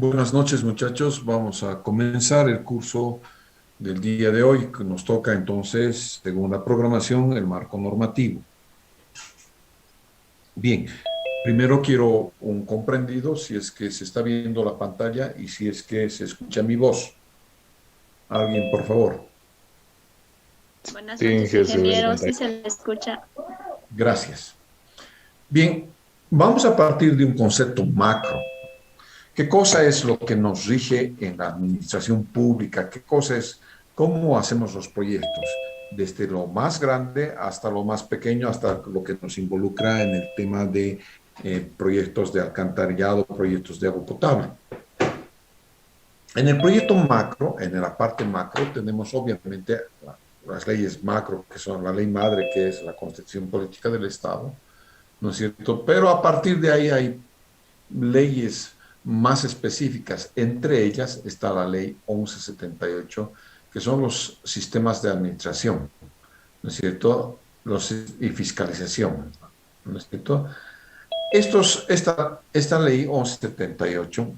Buenas noches, muchachos. Vamos a comenzar el curso del día de hoy, que nos toca entonces, según la programación, el marco normativo. Bien, primero quiero un comprendido si es que se está viendo la pantalla y si es que se escucha mi voz. Alguien, por favor. Buenas Sí, noches, Jesús, en ingeniero. Sí pantalla. se le escucha. Gracias. Bien, vamos a partir de un concepto macro. ¿Qué cosa es lo que nos rige en la administración pública? ¿Qué cosa es cómo hacemos los proyectos? Desde lo más grande hasta lo más pequeño, hasta lo que nos involucra en el tema de proyectos de alcantarillado, proyectos de agua potable. En el proyecto macro, en la parte macro, tenemos obviamente las leyes macro, que son la ley madre, que es la Constitución Política del Estado, ¿no es cierto? Pero a partir de ahí hay leyes más específicas. Entre ellas está la ley 1178, que son los sistemas de administración, ¿no es cierto? Y fiscalización, ¿no es cierto? Esta ley 1178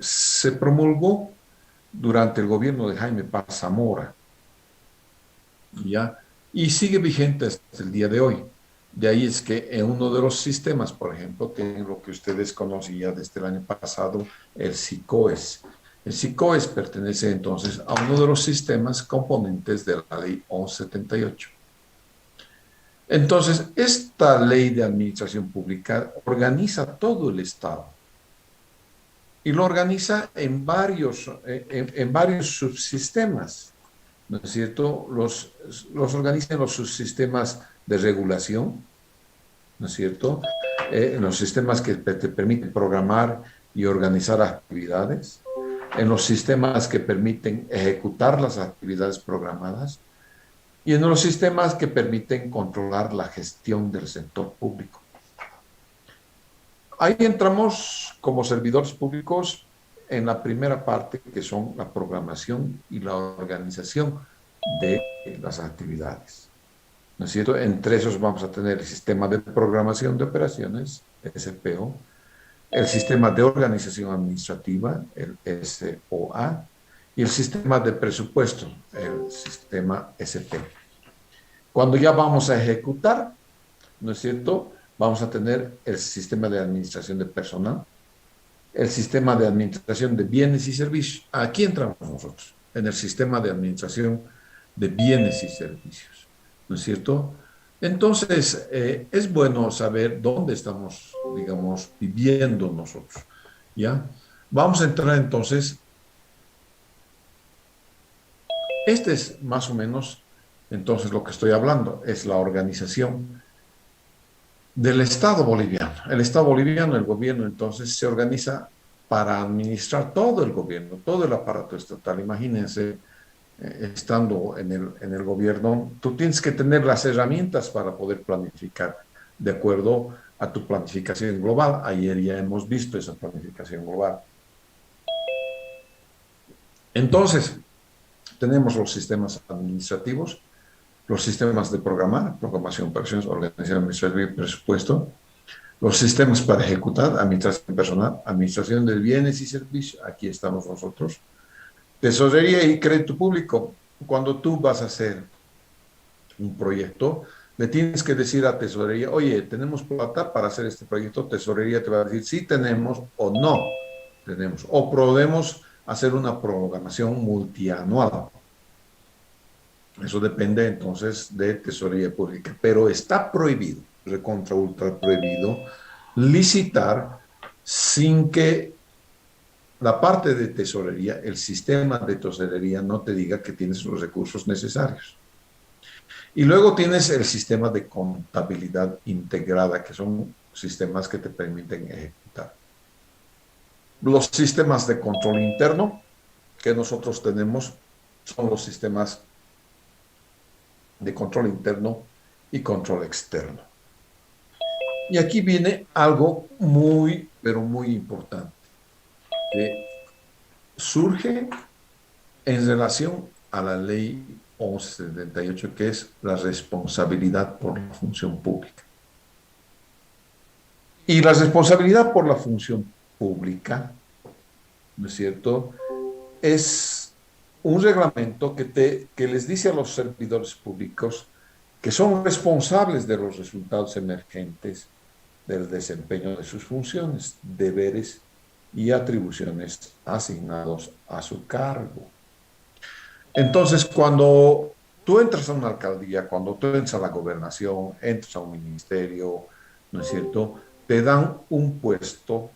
se promulgó durante el gobierno de Jaime Paz Zamora, ¿ya? Y sigue vigente hasta el día de hoy. De ahí es que en uno de los sistemas, por ejemplo, tienen lo que ustedes conocen ya desde el año pasado, el SICOES. El SICOES pertenece entonces a uno de los sistemas componentes de la ley 1178. Entonces, esta ley de administración pública organiza todo el Estado y lo organiza en varios subsistemas. ¿No es cierto? Los organizan los sistemas de regulación, ¿no es cierto? En los sistemas que te permiten programar y organizar actividades, en los sistemas que permiten ejecutar las actividades programadas y en los sistemas que permiten controlar la gestión del sector público. Ahí entramos como servidores públicos en la primera parte, que son la programación y la organización de las actividades. ¿No es cierto? Entre esos vamos a tener el sistema de programación de operaciones, SPO, el sistema de organización administrativa, el SOA, y el sistema de presupuesto, el sistema SP. Cuando ya vamos a ejecutar, ¿no es cierto? Vamos a tener el sistema de administración de personal, el sistema de administración de bienes y servicios. Aquí entramos nosotros, en el sistema de administración de bienes y servicios, ¿no es cierto? Entonces, es bueno saber dónde estamos, digamos, viviendo nosotros, ¿ya? Vamos a entrar entonces, este es más o menos, entonces lo que estoy hablando, es la organización del Estado boliviano. El Estado boliviano, el gobierno, entonces se organiza para administrar todo el gobierno, todo el aparato estatal. Imagínense, estando en el gobierno, tú tienes que tener las herramientas para poder planificar de acuerdo a tu planificación global. Ayer ya hemos visto esa planificación global. Entonces, tenemos los sistemas administrativos, los sistemas de programar, programación, operaciones, organización administrativa y presupuesto, los sistemas para ejecutar, administración personal, administración de bienes y servicios, aquí estamos nosotros, tesorería y crédito público. Cuando tú vas a hacer un proyecto, le tienes que decir a tesorería, oye, ¿tenemos plata para hacer este proyecto? Tesorería te va a decir, sí tenemos o no tenemos, o podemos hacer una programación multianual. Eso depende entonces de tesorería pública, pero está prohibido, recontra ultra prohibido, licitar sin que la parte de tesorería, el sistema de tesorería no te diga que tienes los recursos necesarios. Y luego tienes el sistema de contabilidad integrada, que son sistemas que te permiten ejecutar. Los sistemas de control interno que nosotros tenemos son los sistemas de control interno y control externo. Y aquí viene algo muy, pero muy importante, que surge en relación a la ley 1178, que es la responsabilidad por la función pública. Y la responsabilidad por la función pública, ¿no es cierto? Es un reglamento que les dice a los servidores públicos que son responsables de los resultados emergentes del desempeño de sus funciones, deberes y atribuciones asignados a su cargo. Entonces, cuando tú entras a una alcaldía, cuando tú entras a la gobernación, entras a un ministerio, ¿no es cierto? Te dan un puesto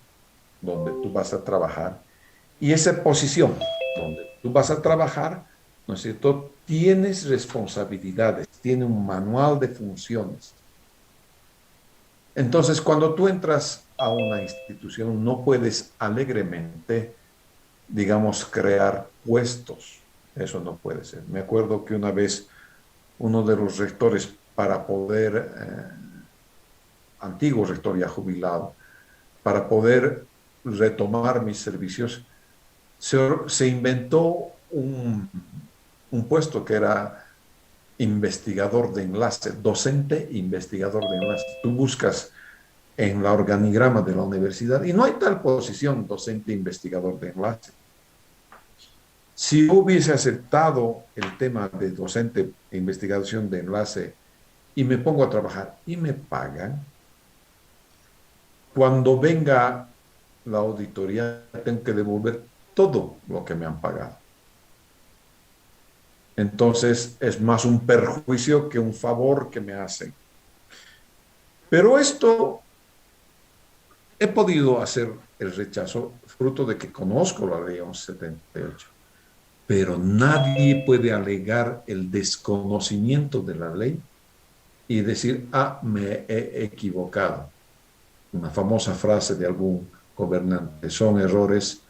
donde tú vas a trabajar y esa posición donde tú vas a trabajar, ¿no es cierto? Tienes responsabilidades, tiene un manual de funciones. Entonces, cuando tú entras a una institución, no puedes alegremente, digamos, crear puestos. Eso no puede ser. Me acuerdo que una vez uno de los rectores, para poder, antiguo rector ya jubilado, para poder retomar mis servicios, se inventó un puesto que era investigador de enlace, docente investigador de enlace. Tú buscas en la organigrama de la universidad y no hay tal posición, docente investigador de enlace. Si yo hubiese aceptado el tema de docente e investigación de enlace y me pongo a trabajar y me pagan, cuando venga la auditoría tengo que devolver todo lo que me han pagado. Entonces es más un perjuicio que un favor que me hacen. Pero esto he podido hacer el rechazo fruto de que conozco la ley 1178, pero nadie puede alegar el desconocimiento de la ley y decir, ah, me he equivocado. Una famosa frase de algún gobernante, son errores,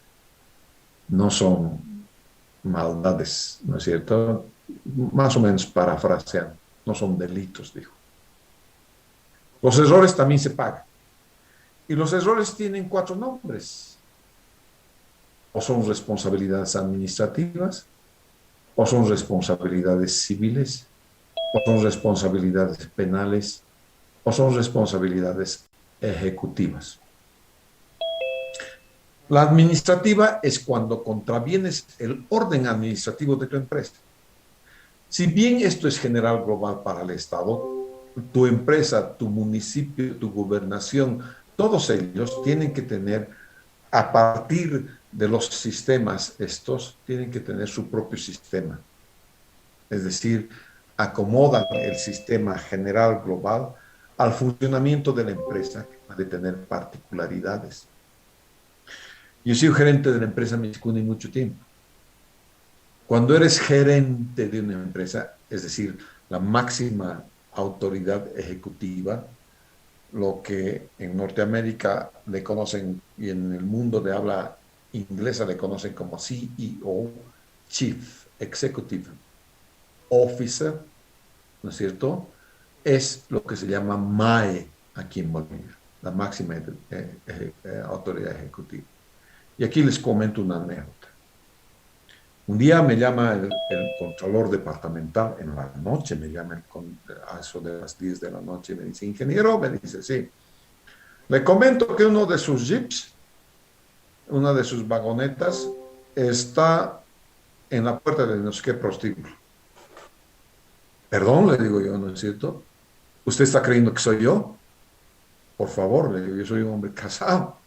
no son maldades, ¿no es cierto? Más o menos parafraseando, no son delitos, dijo. Los errores también se pagan. Y los errores tienen cuatro nombres. O son responsabilidades administrativas, o son responsabilidades civiles, o son responsabilidades penales, o son responsabilidades ejecutivas. La administrativa es cuando contravienes el orden administrativo de tu empresa. Si bien esto es general global para el Estado, tu empresa, tu municipio, tu gobernación, todos ellos tienen que tener, a partir de los sistemas estos, tienen que tener su propio sistema. Es decir, acomodan el sistema general global al funcionamiento de la empresa, que puede tener particularidades. Yo he sido gerente de la empresa Mitsicuni mucho tiempo. Cuando eres gerente de una empresa, es decir, la máxima autoridad ejecutiva, lo que en Norteamérica le conocen y en el mundo de habla inglesa le conocen como CEO, Chief Executive Officer, ¿no es cierto? Es lo que se llama MAE aquí en Bolivia, la máxima autoridad ejecutiva. Y aquí les comento una anécdota. Un día me llama el contralor departamental, en la noche me llama a eso de las 10 de la noche y me dice, ingeniero, me dice, sí, le comento que uno de sus jeeps, una de sus vagonetas, está en la puerta de no sé qué prostíbulo. Perdón, le digo yo, ¿no es cierto? ¿Usted está creyendo que soy yo? Por favor, le digo, yo soy un hombre casado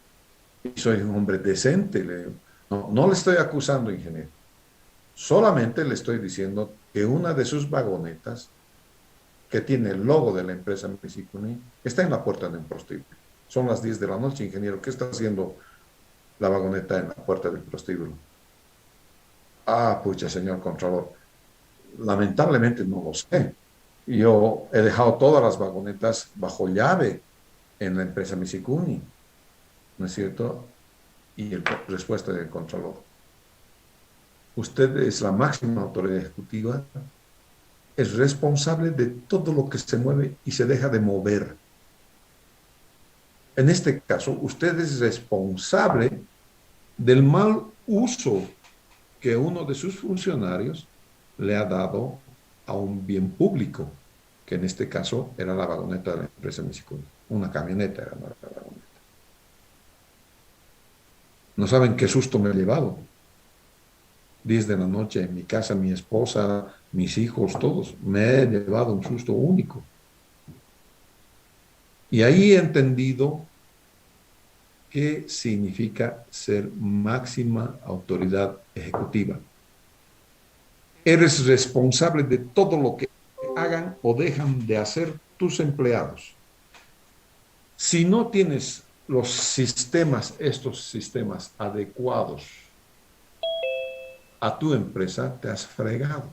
y soy un hombre decente, le digo. No, no le estoy acusando, ingeniero. Solamente le estoy diciendo que una de sus vagonetas, que tiene el logo de la empresa Mitsicuni, está en la puerta de un prostíbulo. Son las 10 de la noche, ingeniero. ¿Qué está haciendo la vagoneta en la puerta del prostíbulo? Ah, pucha, señor Contralor. Lamentablemente no lo sé. Yo he dejado todas las vagonetas bajo llave en la empresa Mitsicuni, ¿no es cierto? Y la respuesta del Contralor. Usted es la máxima autoridad ejecutiva, es responsable de todo lo que se mueve y se deja de mover. En este caso, usted es responsable del mal uso que uno de sus funcionarios le ha dado a un bien público, que en este caso era la vagoneta de la empresa Mitsicuni. Una camioneta era, no era la vagoneta. No saben qué susto me he llevado. 10 de la noche en mi casa, mi esposa, mis hijos, todos. Me he llevado un susto único. Y ahí he entendido qué significa ser máxima autoridad ejecutiva. Eres responsable de todo lo que hagan o dejan de hacer tus empleados. Si no tienes los sistemas, estos sistemas adecuados a tu empresa, te has fregado.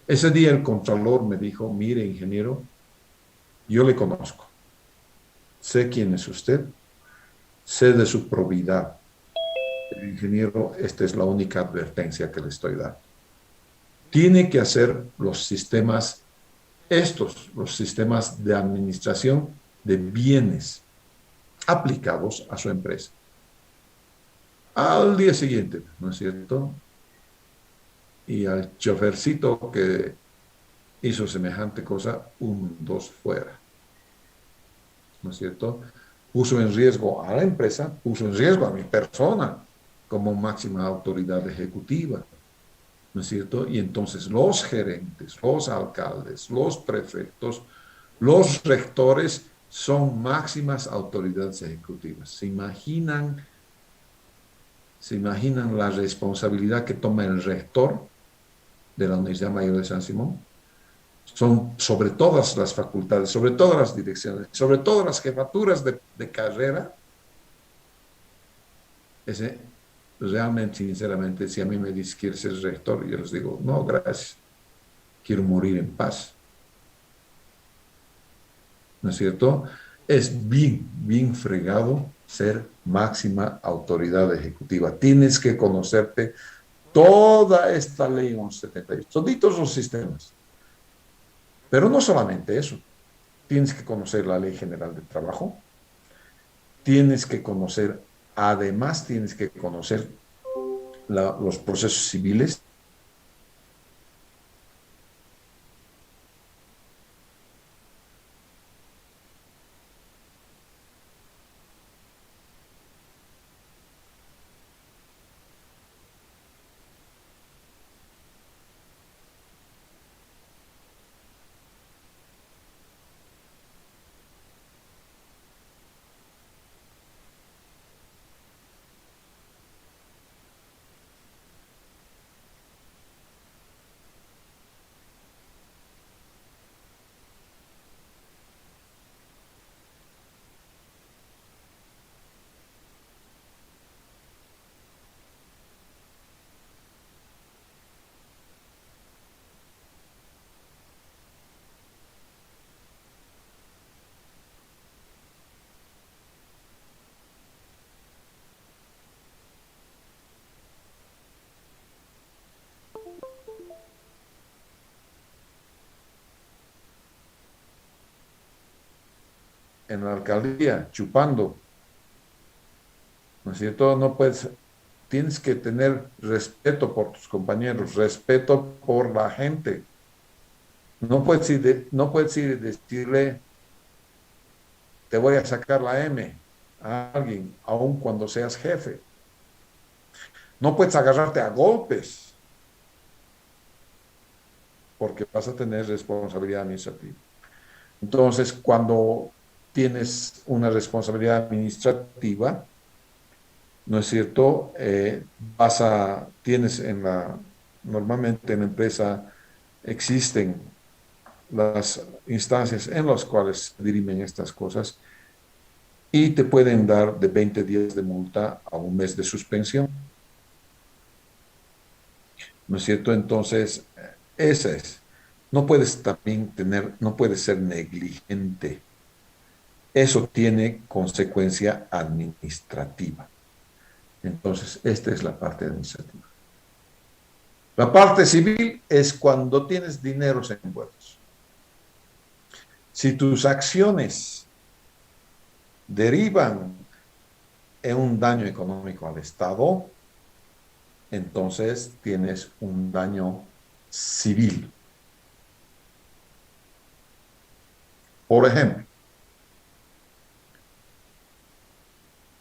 Ese día el contralor me dijo, mire, ingeniero, yo le conozco, sé quién es usted, sé de su probidad. El ingeniero, esta es la única advertencia que le estoy dando. Tiene que hacer los sistemas, los sistemas de administración de bienes aplicados a su empresa. Al día siguiente, ¿no es cierto? Y al chofercito que hizo semejante cosa, dos fuera, ¿no es cierto? Puso en riesgo a la empresa, puso en riesgo a mi persona como máxima autoridad ejecutiva, ¿no es cierto? Y entonces los gerentes, los alcaldes, los prefectos, los rectores son máximas autoridades ejecutivas. ¿Se imaginan la responsabilidad que toma el rector de la Universidad Mayor de San Simón? Son sobre todas las facultades, sobre todas las direcciones, sobre todas las jefaturas de carrera. Ese, realmente, sinceramente, si a mí me dice quiere ser rector, yo les digo, no, gracias, quiero morir en paz, ¿no es cierto? Es bien, bien fregado ser máxima autoridad ejecutiva. Tienes que conocerte toda esta ley 1178, toditos los sistemas. Pero no solamente eso, tienes que conocer la Ley General de Trabajo, tienes que conocer, además tienes que conocer los procesos civiles. En la alcaldía, chupando, ¿no es cierto? No puedes, tienes que tener respeto por tus compañeros, respeto por la gente. No puedes ir y decirle, te voy a sacar la M a alguien, aun cuando seas jefe. No puedes agarrarte a golpes, porque vas a tener responsabilidad administrativa. Entonces, cuando tienes una responsabilidad administrativa, ¿no es cierto? Tienes normalmente en la empresa existen las instancias en las cuales se dirimen estas cosas y te pueden dar de 20 días de multa a un mes de suspensión, ¿no es cierto? Entonces, esa es. No puedes también no puedes ser negligente. Eso tiene consecuencia administrativa. Entonces, esta es la parte administrativa. La parte civil es cuando tienes dineros envueltos. Si tus acciones derivan en un daño económico al Estado, entonces tienes un daño civil. Por ejemplo,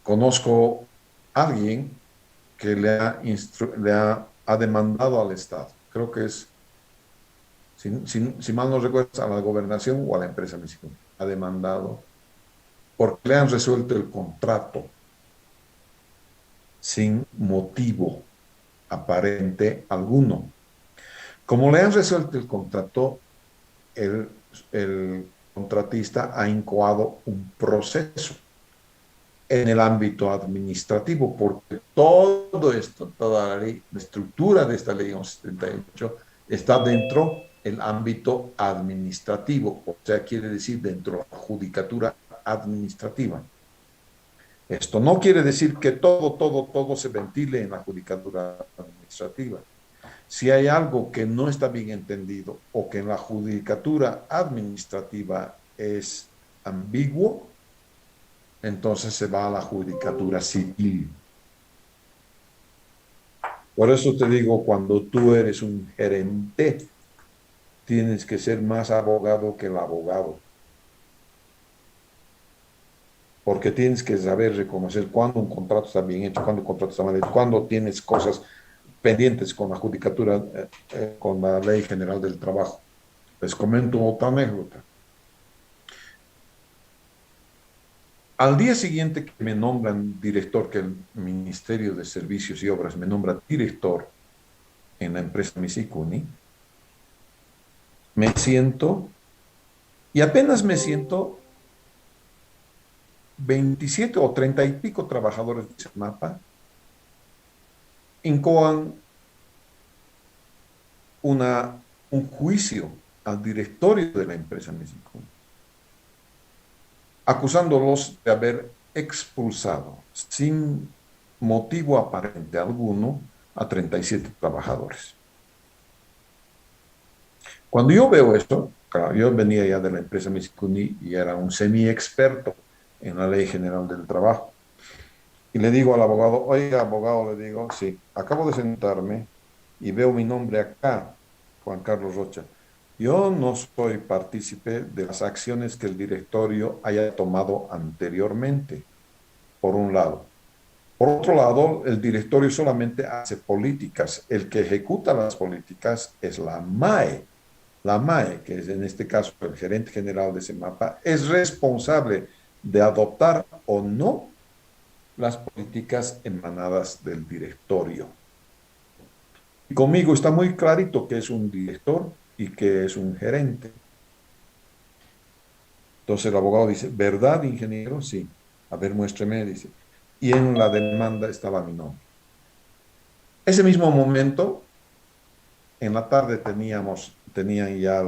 conozco a alguien que ha demandado al Estado. Creo que es, si mal no recuerdo, a la gobernación o a la empresa Misicuni. Ha demandado porque le han resuelto el contrato sin motivo aparente alguno. Como le han resuelto el contrato, el, el contratista ha incoado un proceso en el ámbito administrativo, porque todo esto, toda la ley, la estructura de esta ley 1178 está dentro del ámbito administrativo, o sea, quiere decir dentro de la judicatura administrativa. Esto no quiere decir que todo se ventile en la judicatura administrativa. Si hay algo que no está bien entendido o que en la judicatura administrativa es ambiguo, entonces se va a la judicatura civil. Por eso te digo, cuando tú eres un gerente, tienes que ser más abogado que el abogado, porque tienes que saber reconocer cuándo un contrato está bien hecho, cuándo un contrato está mal hecho, cuándo tienes cosas pendientes con la judicatura, con la Ley General del Trabajo. Les comento otra anécdota. Al día siguiente que me nombran director, que el Ministerio de Servicios y Obras me nombra director en la empresa Misicuni, me siento y apenas me siento 27 o 30 y pico trabajadores de ese mapa incoan un juicio al directorio de la empresa Misicuni, acusándolos de haber expulsado sin motivo aparente alguno a 37 trabajadores. Cuando yo veo esto, claro, yo venía ya de la empresa Misicuni y era un semi-experto en la Ley General del Trabajo. Y le digo al abogado, oiga, abogado, le digo, sí, acabo de sentarme y veo mi nombre acá, Juan Carlos Rocha. Yo no soy partícipe de las acciones que el directorio haya tomado anteriormente, por un lado. Por otro lado, el directorio solamente hace políticas. El que ejecuta las políticas es la MAE. La MAE, que es en este caso el gerente general de ese mapa, es responsable de adoptar o no las políticas emanadas del directorio. Y conmigo está muy clarito que es un director y que es un gerente. Entonces el abogado dice, ¿verdad, ingeniero? Sí. A ver, muéstreme, dice. Y en la demanda estaba mi nombre. Ese mismo momento, en la tarde tenían ya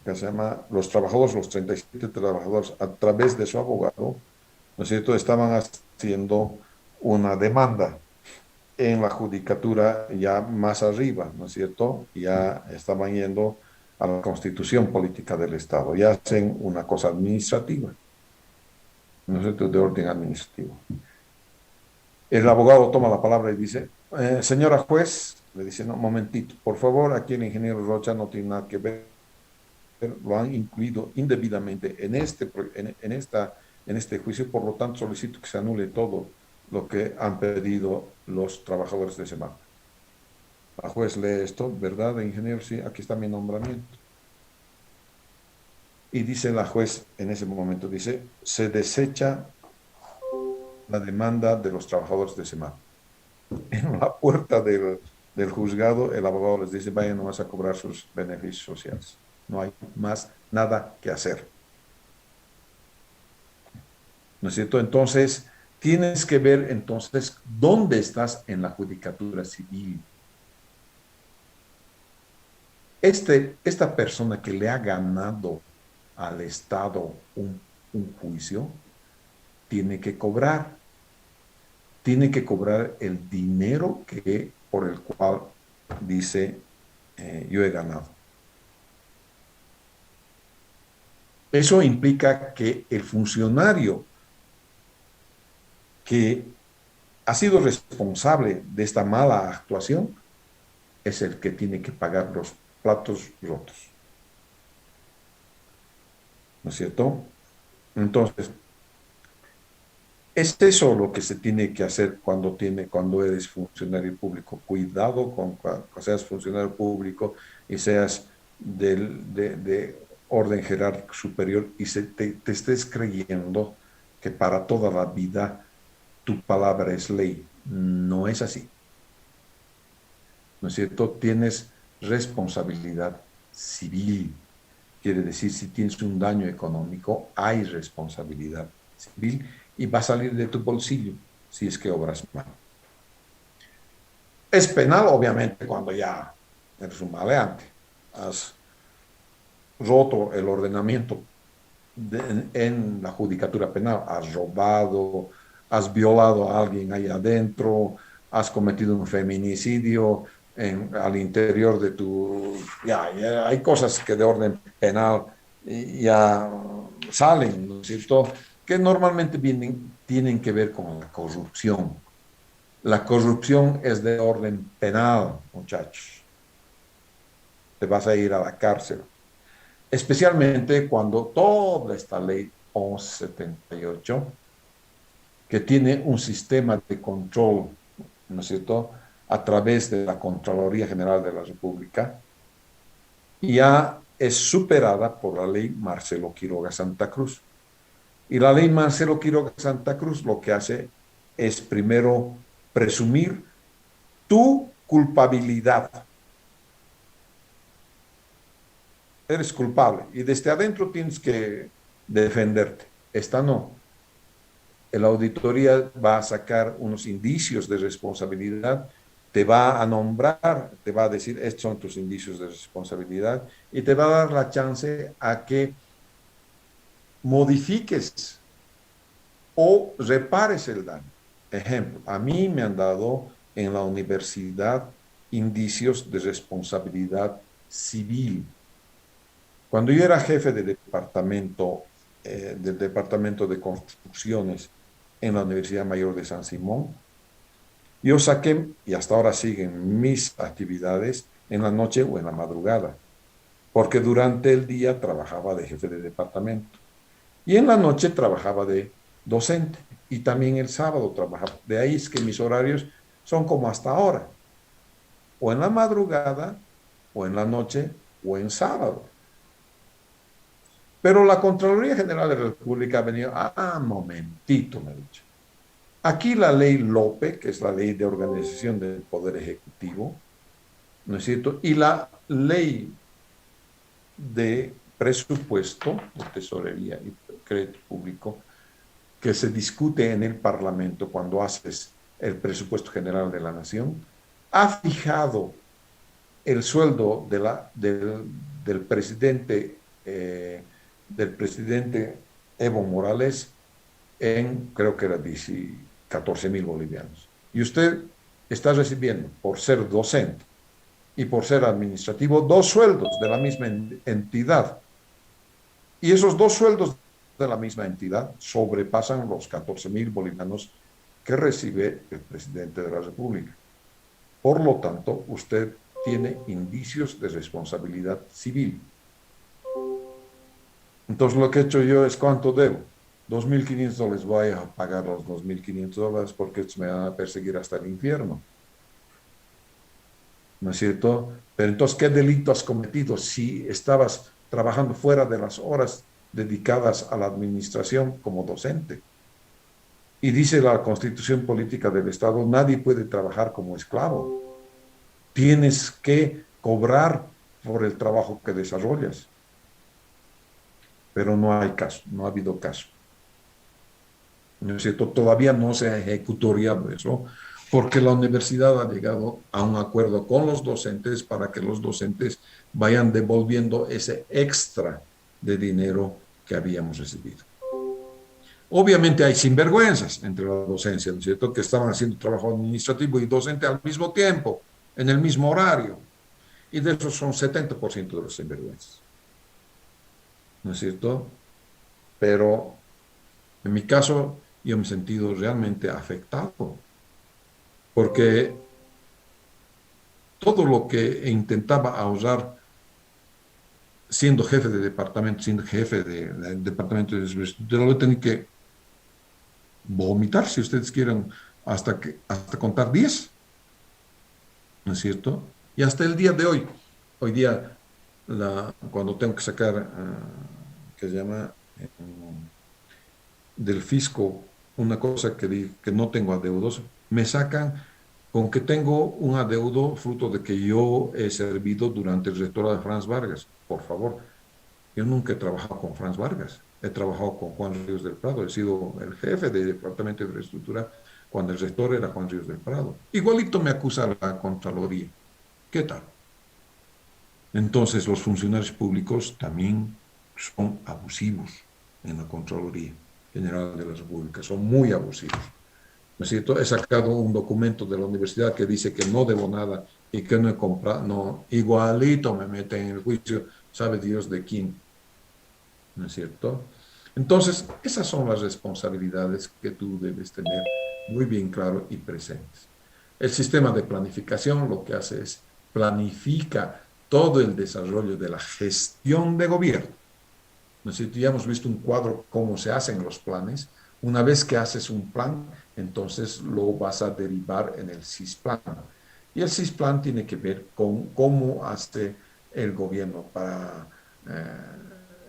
¿qué se llama? Los trabajadores, los 37 trabajadores, a través de su abogado, ¿no es cierto?, estaban haciendo una demanda en la judicatura ya más arriba, ¿no es cierto? Ya estaban yendo a la constitución política del Estado, ya hacen una cosa administrativa, ¿no es cierto?, de orden administrativo. El abogado toma la palabra y dice, señora juez, le dice, no, momentito, por favor, aquí el ingeniero Rocha no tiene nada que ver, lo han incluido indebidamente en este juicio, por lo tanto solicito que se anule todo lo que han pedido los trabajadores de Semana. La juez lee esto, ¿verdad, ingeniero? Sí, aquí está mi nombramiento. Y dice la juez en ese momento, dice, se desecha la demanda de los trabajadores de Semana. En la puerta del juzgado, el abogado les dice, vayan nomás a cobrar sus beneficios sociales. No hay más nada que hacer. ¿No es cierto? Entonces, tienes que ver entonces dónde estás en la judicatura civil. Esta persona que le ha ganado al Estado un juicio, tiene que cobrar el dinero por el cual dice, yo he ganado. Eso implica que el funcionario que ha sido responsable de esta mala actuación es el que tiene que pagar los platos rotos. ¿No es cierto? Entonces, Es eso lo que se tiene que hacer cuando eres funcionario público. Cuidado con cuando seas funcionario público y seas de orden jerárquico superior y te estés creyendo que para toda la vida tu palabra es ley. No es así, ¿no es cierto? Tienes responsabilidad civil. Quiere decir, si tienes un daño económico, hay responsabilidad civil y va a salir de tu bolsillo si es que obras mal. Es penal, obviamente, cuando ya eres un maleante, has roto el ordenamiento en la judicatura penal, has robado, has violado a alguien ahí adentro, has cometido un feminicidio al interior de tu... Ya, hay cosas que de orden penal ya salen, ¿no es cierto? Que normalmente tienen que ver con la corrupción. La corrupción es de orden penal, muchachos. Te vas a ir a la cárcel. Especialmente cuando toda esta ley 1178, que tiene un sistema de control, ¿no es cierto?, a través de la Contraloría General de la República, ya es superada por la ley Marcelo Quiroga Santa Cruz. Y la ley Marcelo Quiroga Santa Cruz lo que hace es primero presumir tu culpabilidad. Eres culpable y desde adentro tienes que defenderte. Esta no. La auditoría va a sacar unos indicios de responsabilidad, te va a nombrar, te va a decir, estos son tus indicios de responsabilidad y te va a dar la chance a que modifiques o repares el daño. Ejemplo, a mí me han dado en la universidad indicios de responsabilidad civil. Cuando yo era jefe del departamento de construcciones en la Universidad Mayor de San Simón, yo saqué, y hasta ahora siguen mis actividades, en la noche o en la madrugada, porque durante el día trabajaba de jefe de departamento y en la noche trabajaba de docente y también el sábado trabajaba. De ahí es que mis horarios son como hasta ahora, o en la madrugada, o en la noche, o en sábado. Pero la Contraloría General de la República ha venido, momentito, me ha dicho. Aquí la ley Lope, que es la ley de organización del Poder Ejecutivo, ¿no es cierto? Y la ley de presupuesto, de tesorería y crédito público, que se discute en el Parlamento cuando haces el presupuesto general de la nación, ha fijado el sueldo del presidente, del presidente Evo Morales en, creo que era 14,000 bolivianos. Y usted está recibiendo, por ser docente y por ser administrativo, dos sueldos de la misma entidad. Y esos dos sueldos de la misma entidad sobrepasan los 14,000 bolivianos que recibe el presidente de la República. Por lo tanto, usted tiene indicios de responsabilidad civil. Entonces, lo que he hecho yo es, ¿cuánto debo? $2,500, voy a pagar los $2,500 porque estos me van a perseguir hasta el infierno. ¿No es cierto? Pero entonces, ¿qué delito has cometido si estabas trabajando fuera de las horas dedicadas a la administración como docente? Y dice la Constitución Política del Estado, nadie puede trabajar como esclavo. Tienes que cobrar por el trabajo que desarrollas. Pero no hay caso, no ha habido caso. ¿No es cierto? Todavía no se ha ejecutoriado eso, porque la universidad ha llegado a un acuerdo con los docentes para que los docentes vayan devolviendo ese extra de dinero que habíamos recibido. Obviamente hay sinvergüenzas entre la docencia, ¿no es cierto?, que estaban haciendo trabajo administrativo y docente al mismo tiempo, en el mismo horario, y de esos son 70% de los sinvergüenzas, ¿no es cierto? Pero en mi caso, yo me he sentido realmente afectado, porque todo lo que intentaba ahorrar siendo jefe de departamento, siendo jefe del departamento de lo he tenido que vomitar, si ustedes quieren, hasta contar 10, ¿no es cierto? Y hasta el día de hoy día, cuando tengo que sacar, que se llama, del fisco, una cosa que no tengo adeudos, me sacan con que tengo un adeudo fruto de que yo he servido durante el rectorado de Franz Vargas. Por favor, yo nunca he trabajado con Franz Vargas, he trabajado con Juan Ríos del Prado, he sido el jefe del Departamento de Infraestructura cuando el rector era Juan Ríos del Prado. Igualito me acusa la Contraloría. ¿Qué tal? Entonces, los funcionarios públicos también son abusivos en la Contraloría General de la República, son muy abusivos. ¿No es cierto? He sacado un documento de la universidad que dice que no debo nada y que no he comprado, no, igualito me meten en el juicio, sabe Dios de quién, ¿no es cierto? Entonces, esas son las responsabilidades que tú debes tener muy bien claro y presentes. El sistema de planificación lo que hace es planifica todo el desarrollo de la gestión de gobierno. ¿No es cierto? Ya hemos visto un cuadro cómo se hacen los planes. Una vez que haces un plan, entonces lo vas a derivar en el CISPLAN. Y el CISPLAN tiene que ver con cómo hace el gobierno para,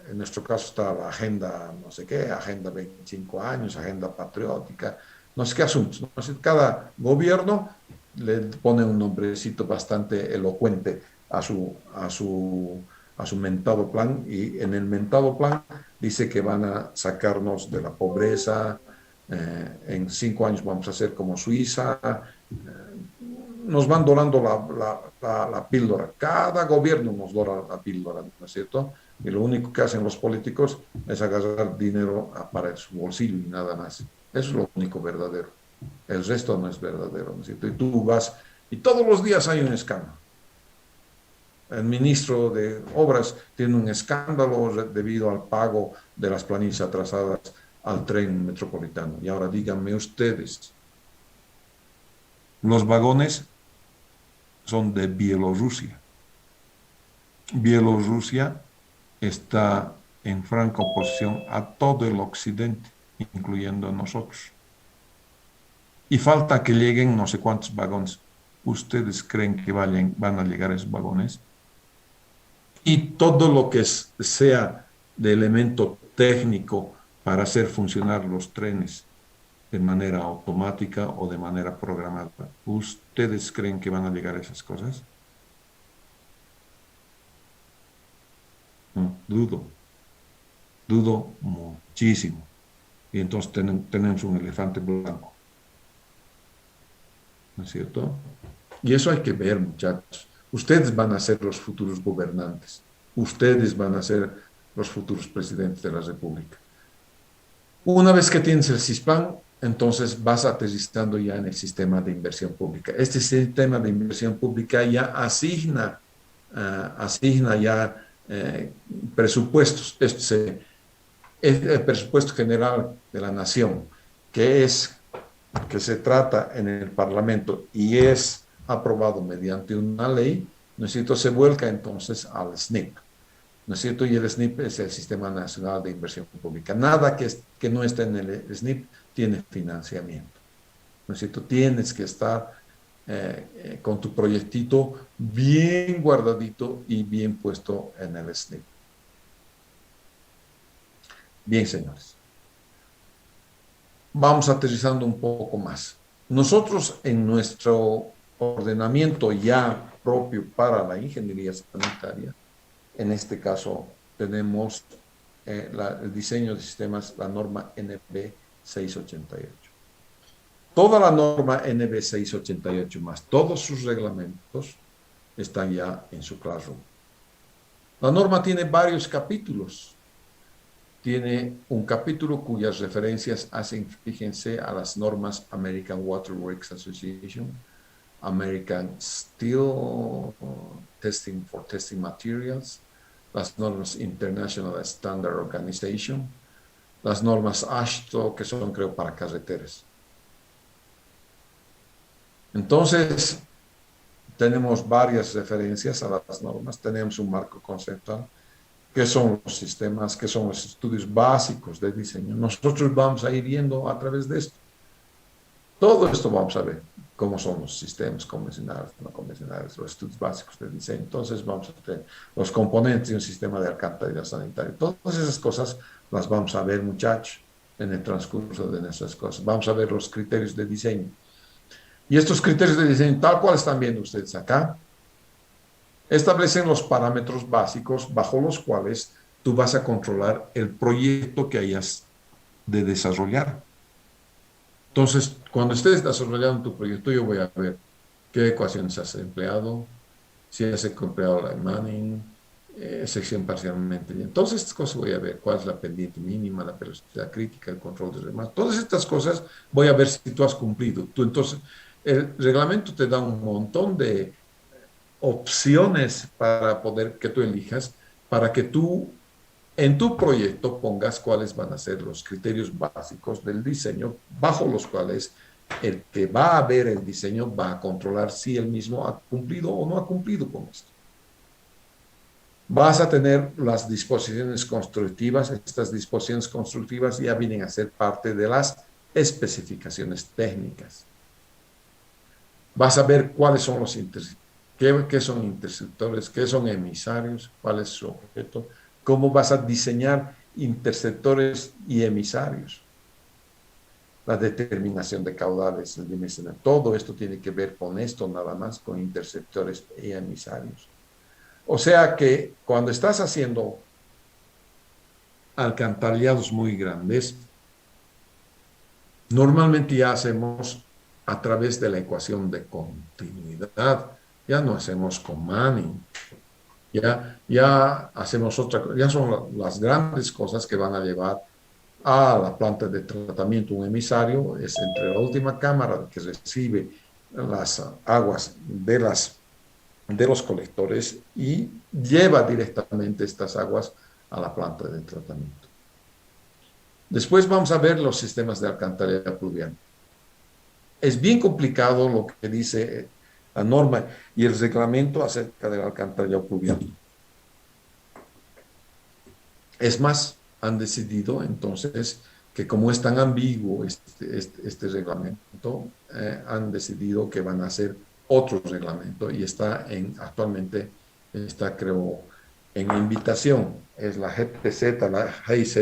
en nuestro caso está la agenda, no sé qué, agenda 25 años, agenda patriótica, no sé qué asuntos. ¿No? Cada gobierno le pone un nombrecito bastante elocuente a su mentado plan, y en el mentado plan dice que van a sacarnos de la pobreza, en 5 años vamos a ser como Suiza, nos van dorando la píldora, cada gobierno nos dora la píldora, ¿no es cierto? Y lo único que hacen los políticos es agarrar dinero para su bolsillo y nada más. Eso es lo único verdadero. El resto no es verdadero, ¿no es cierto? Y tú vas, y todos los días hay un escándalo. El ministro de Obras tiene un escándalo debido al pago de las planillas atrasadas al tren metropolitano. Y ahora díganme ustedes, los vagones son de Bielorrusia. Bielorrusia está en franca oposición a todo el occidente, incluyendo a nosotros. Y falta que lleguen no sé cuántos vagones. ¿Ustedes creen que van a llegar esos vagones? Y todo lo que sea de elemento técnico para hacer funcionar los trenes de manera automática o de manera programada. ¿Ustedes creen que van a llegar a esas cosas? No, dudo muchísimo. Y entonces tenemos un elefante blanco, ¿no es cierto? Y eso hay que ver, muchachos. Ustedes van a ser los futuros gobernantes. Ustedes van a ser los futuros presidentes de la República. Una vez que tienes el CISPAN, entonces vas aterrizando ya en el sistema de inversión pública. Este sistema de inversión pública ya asigna ya presupuestos. Este es el presupuesto general de la nación, que se trata en el Parlamento y es aprobado mediante una ley, ¿no es cierto? Se vuelca entonces al SNIP. ¿No es cierto? Y el SNIP es el Sistema Nacional de Inversión Pública. Nada que no esté en el SNIP tiene financiamiento. ¿No es cierto? Tienes que estar con tu proyectito bien guardadito y bien puesto en el SNIP. Bien, señores. Vamos aterrizando un poco más. Nosotros en nuestro ordenamiento ya propio para la ingeniería sanitaria, en este caso tenemos el diseño de sistemas, la norma NB 688. Toda la norma NB 688 más todos sus reglamentos están ya en su Classroom. La norma tiene varios capítulos. Tiene un capítulo cuyas referencias hacen, fíjense, a las normas American Water Works Association, American Steel Testing for Testing Materials, las normas International Standard Organization, las normas AASHTO, que son, creo, para carreteras. Entonces, tenemos varias referencias a las normas, tenemos un marco conceptual qué son los sistemas, qué son los estudios básicos de diseño. Nosotros vamos a ir viendo a través de esto. Todo esto vamos a ver cómo son los sistemas convencionales, no convencionales, los estudios básicos de diseño. Entonces vamos a tener los componentes de un sistema de alcantarillado sanitario. Todas esas cosas las vamos a ver, muchachos, en el transcurso de nuestras cosas. Vamos a ver los criterios de diseño. Y estos criterios de diseño, tal cual están viendo ustedes acá, establecen los parámetros básicos bajo los cuales tú vas a controlar el proyecto que hayas de desarrollar. Entonces, cuando estés desarrollando tu proyecto, yo voy a ver qué ecuaciones has empleado, si has empleado la de Manning, sección parcialmente. Y entonces, estas cosas voy a ver cuál es la pendiente mínima, la velocidad crítica, el control de demás. Todas estas cosas voy a ver si tú has cumplido. Tú, entonces, el reglamento te da un montón de opciones para poder que tú elijas, para que tú en tu proyecto pongas cuáles van a ser los criterios básicos del diseño, bajo los cuales el que va a ver el diseño va a controlar si él mismo ha cumplido o no ha cumplido con esto. Vas a tener las disposiciones constructivas. Estas disposiciones constructivas ya vienen a ser parte de las especificaciones técnicas. Vas a ver cuáles son los qué son interceptores, qué son emisarios, cuál es su objeto, cómo vas a diseñar interceptores y emisarios, la determinación de caudales, el dimensionamiento. Todo esto tiene que ver con esto, nada más, con interceptores y emisarios. O sea que cuando estás haciendo alcantarillados muy grandes, normalmente ya hacemos a través de la ecuación de continuidad, ya no hacemos con Manning. Ya hacemos otra cosa, ya son las grandes cosas que van a llevar a la planta de tratamiento. Un emisario es entre la última cámara que recibe las aguas de los colectores y lleva directamente estas aguas a la planta de tratamiento. Después vamos a ver los sistemas de alcantarillado pluvial. Es bien complicado lo que dice la norma y el reglamento acerca del alcantarillado pluvial. Es más, han decidido entonces que como es tan ambiguo este reglamento, han decidido que van a hacer otro reglamento y actualmente está, creo, en invitación. Es la GTZ, la GIZ,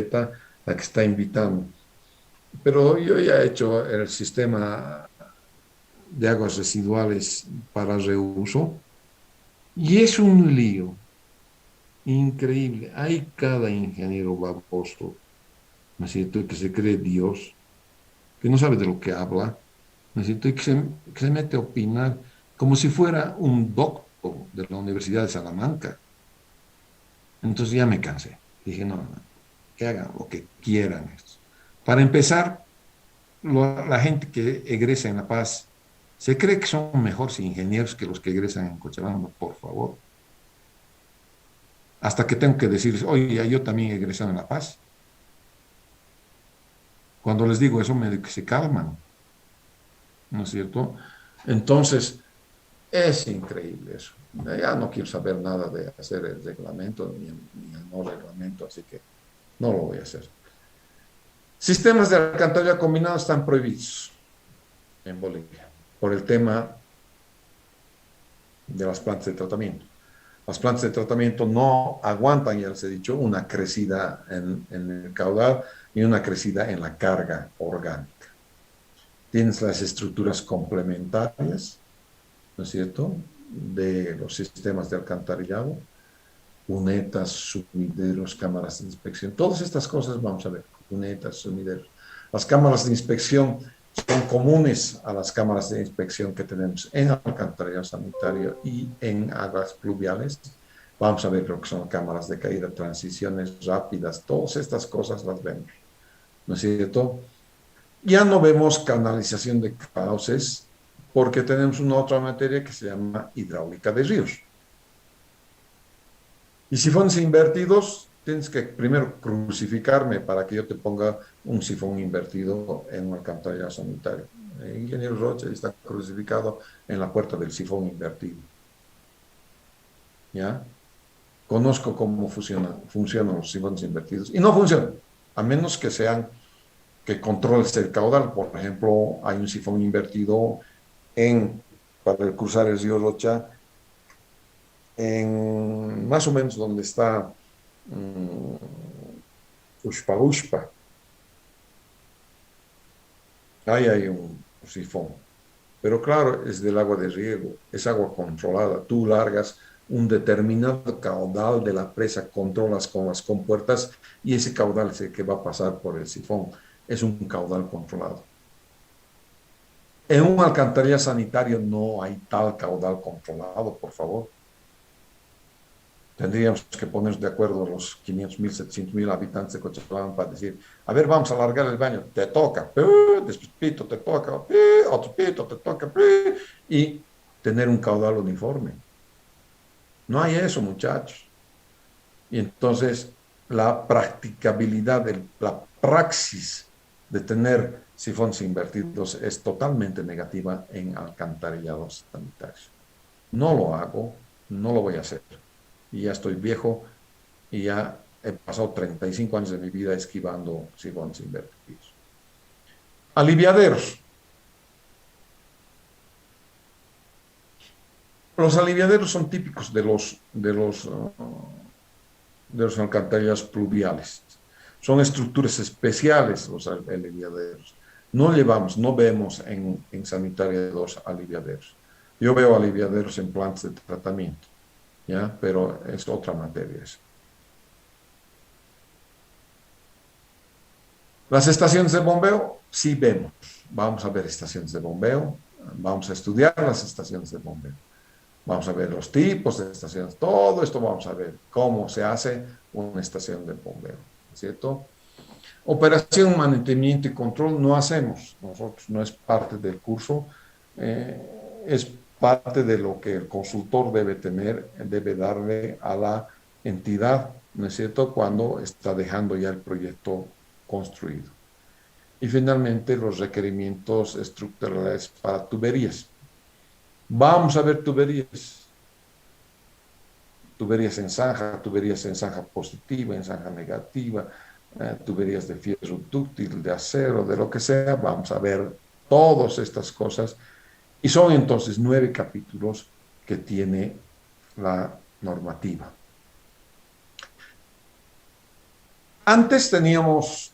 la que está invitando. Pero yo ya he hecho el sistema de aguas residuales para reuso y es un lío increíble. Hay cada ingeniero baboso, ¿no es cierto?, que se cree Dios, que no sabe de lo que habla, ¿no es cierto?, y que se mete a opinar como si fuera un doctor de la Universidad de Salamanca. Entonces ya me cansé. Dije, no, que hagan lo que quieran estos. Para empezar, la gente que egresa en La Paz se cree que son mejores ingenieros que los que egresan en Cochabamba, por favor. Hasta que tengo que decirles, oye, yo también he egresado en La Paz. Cuando les digo eso, medio que se calman, ¿no es cierto? Entonces, es increíble eso. Ya no quiero saber nada de hacer el reglamento ni el no reglamento, así que no lo voy a hacer. Sistemas de alcantarillado combinado están prohibidos en Bolivia por el tema de las plantas de tratamiento. Las plantas de tratamiento no aguantan, ya les he dicho, una crecida en el caudal y una crecida en la carga orgánica. Tienes las estructuras complementarias, ¿no es cierto?, de los sistemas de alcantarillado, cunetas, sumideros, cámaras de inspección. Todas estas cosas vamos a ver, cunetas, sumideros. Las cámaras de inspección son comunes a las cámaras de inspección que tenemos en alcantarillado sanitario y en aguas pluviales. Vamos a ver lo que son cámaras de caída, transiciones rápidas, todas estas cosas las vemos, ¿no es cierto? Ya no vemos canalización de cauces porque tenemos una otra materia que se llama hidráulica de ríos. Y sifones invertidos, tienes que primero crucificarme para que yo te ponga un sifón invertido en un alcantarillado sanitario. El ingeniero Rocha está crucificado en la puerta del sifón invertido. ¿Ya? conozco cómo funcionan los sifones invertidos y no funcionan, a menos que sean que controles el caudal. Por ejemplo, hay un sifón invertido para cruzar el río Rocha, en más o menos donde está um, Ushpa Ushpa. Ahí hay un sifón. Pero claro, es del agua de riego, es agua controlada. Tú largas un determinado caudal de la presa, controlas con las compuertas y ese caudal es el que va a pasar por el sifón. Es un caudal controlado. En un alcantarilla sanitario no hay tal caudal controlado, por favor. Tendríamos que ponernos de acuerdo los 500.000, 700.000 habitantes de Cochabamba para decir, a ver, vamos a alargar el baño, te toca, después pito, te toca, otro pito, te toca, y tener un caudal uniforme. No hay eso, muchachos. Y entonces la practicabilidad, la praxis de tener sifones invertidos es totalmente negativa en alcantarillados sanitarios. No lo hago, no lo voy a hacer. Y ya estoy viejo y ya he pasado 35 años de mi vida esquivando sifones invertidos. Aliviaderos. Los aliviaderos son típicos de los alcantarillados pluviales. Son estructuras especiales los aliviaderos. No vemos en sanitaria dos aliviaderos. Yo veo aliviaderos en plantas de tratamiento, ¿ya? Pero es otra materia eso. Las estaciones de bombeo, sí vemos. Vamos a ver estaciones de bombeo, vamos a estudiar las estaciones de bombeo. Vamos a ver los tipos de estaciones, todo esto vamos a ver cómo se hace una estación de bombeo, ¿cierto? Operación, mantenimiento y control no hacemos, nosotros no es parte del curso, es parte de lo que el consultor debe tener, debe darle a la entidad, ¿no es cierto?, cuando está dejando ya el proyecto construido. Y finalmente los requerimientos estructurales para tuberías. Vamos a ver tuberías en zanja positiva, en zanja negativa, tuberías de fierro dúctil, de acero, de lo que sea. Vamos a ver todas estas cosas. Y son entonces 9 capítulos que tiene la normativa. Antes teníamos,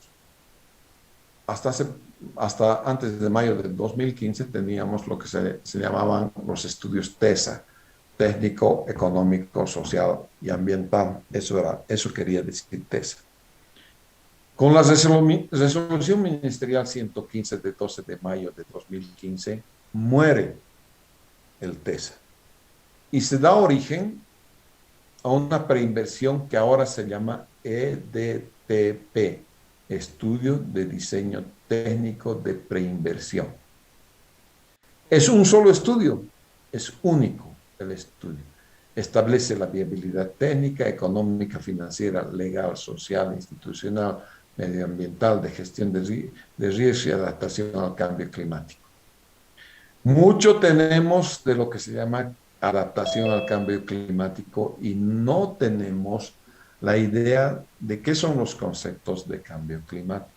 hasta antes de mayo del 2015, teníamos lo que se llamaban los estudios TESA, técnico, económico, social y ambiental. Eso quería decir TESA. Con la resolución ministerial 115 de 12 de mayo de 2015, muere el TESA y se da origen a una preinversión que ahora se llama EDTP, Estudio de Diseño Técnico de Preinversión. Es un solo estudio, es único el estudio. Establece la viabilidad técnica, económica, financiera, legal, social, institucional, medioambiental, de gestión de riesgos y adaptación al cambio climático. Mucho tenemos de lo que se llama adaptación al cambio climático y no tenemos la idea de qué son los conceptos de cambio climático.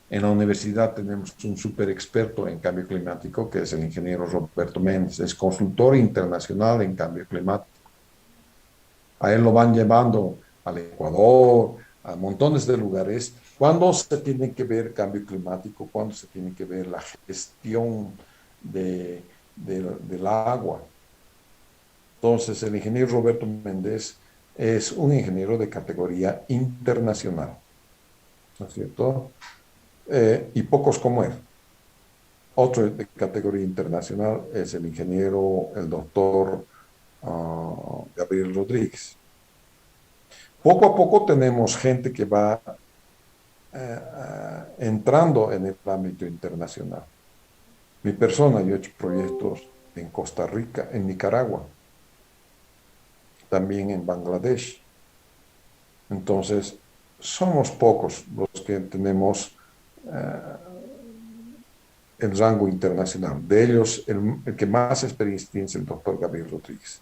En la universidad tenemos un súper experto en cambio climático, que es el ingeniero Roberto Méndez, es consultor internacional en cambio climático. A él lo van llevando al Ecuador, a montones de lugares, cuando se tiene que ver cambio climático, cuando se tiene que ver la gestión del agua. Entonces, el ingeniero Roberto Méndez es un ingeniero de categoría internacional, ¿no es cierto? Y pocos como él. Otro de categoría internacional es el ingeniero, el doctor Gabriel Rodríguez. Poco a poco tenemos gente que va entrando en el ámbito internacional. Mi persona, yo he hecho proyectos en Costa Rica, en Nicaragua, también en Bangladesh. Entonces, somos pocos los que tenemos el rango internacional. De ellos, el que más experiencia tiene es el doctor Gabriel Rodríguez.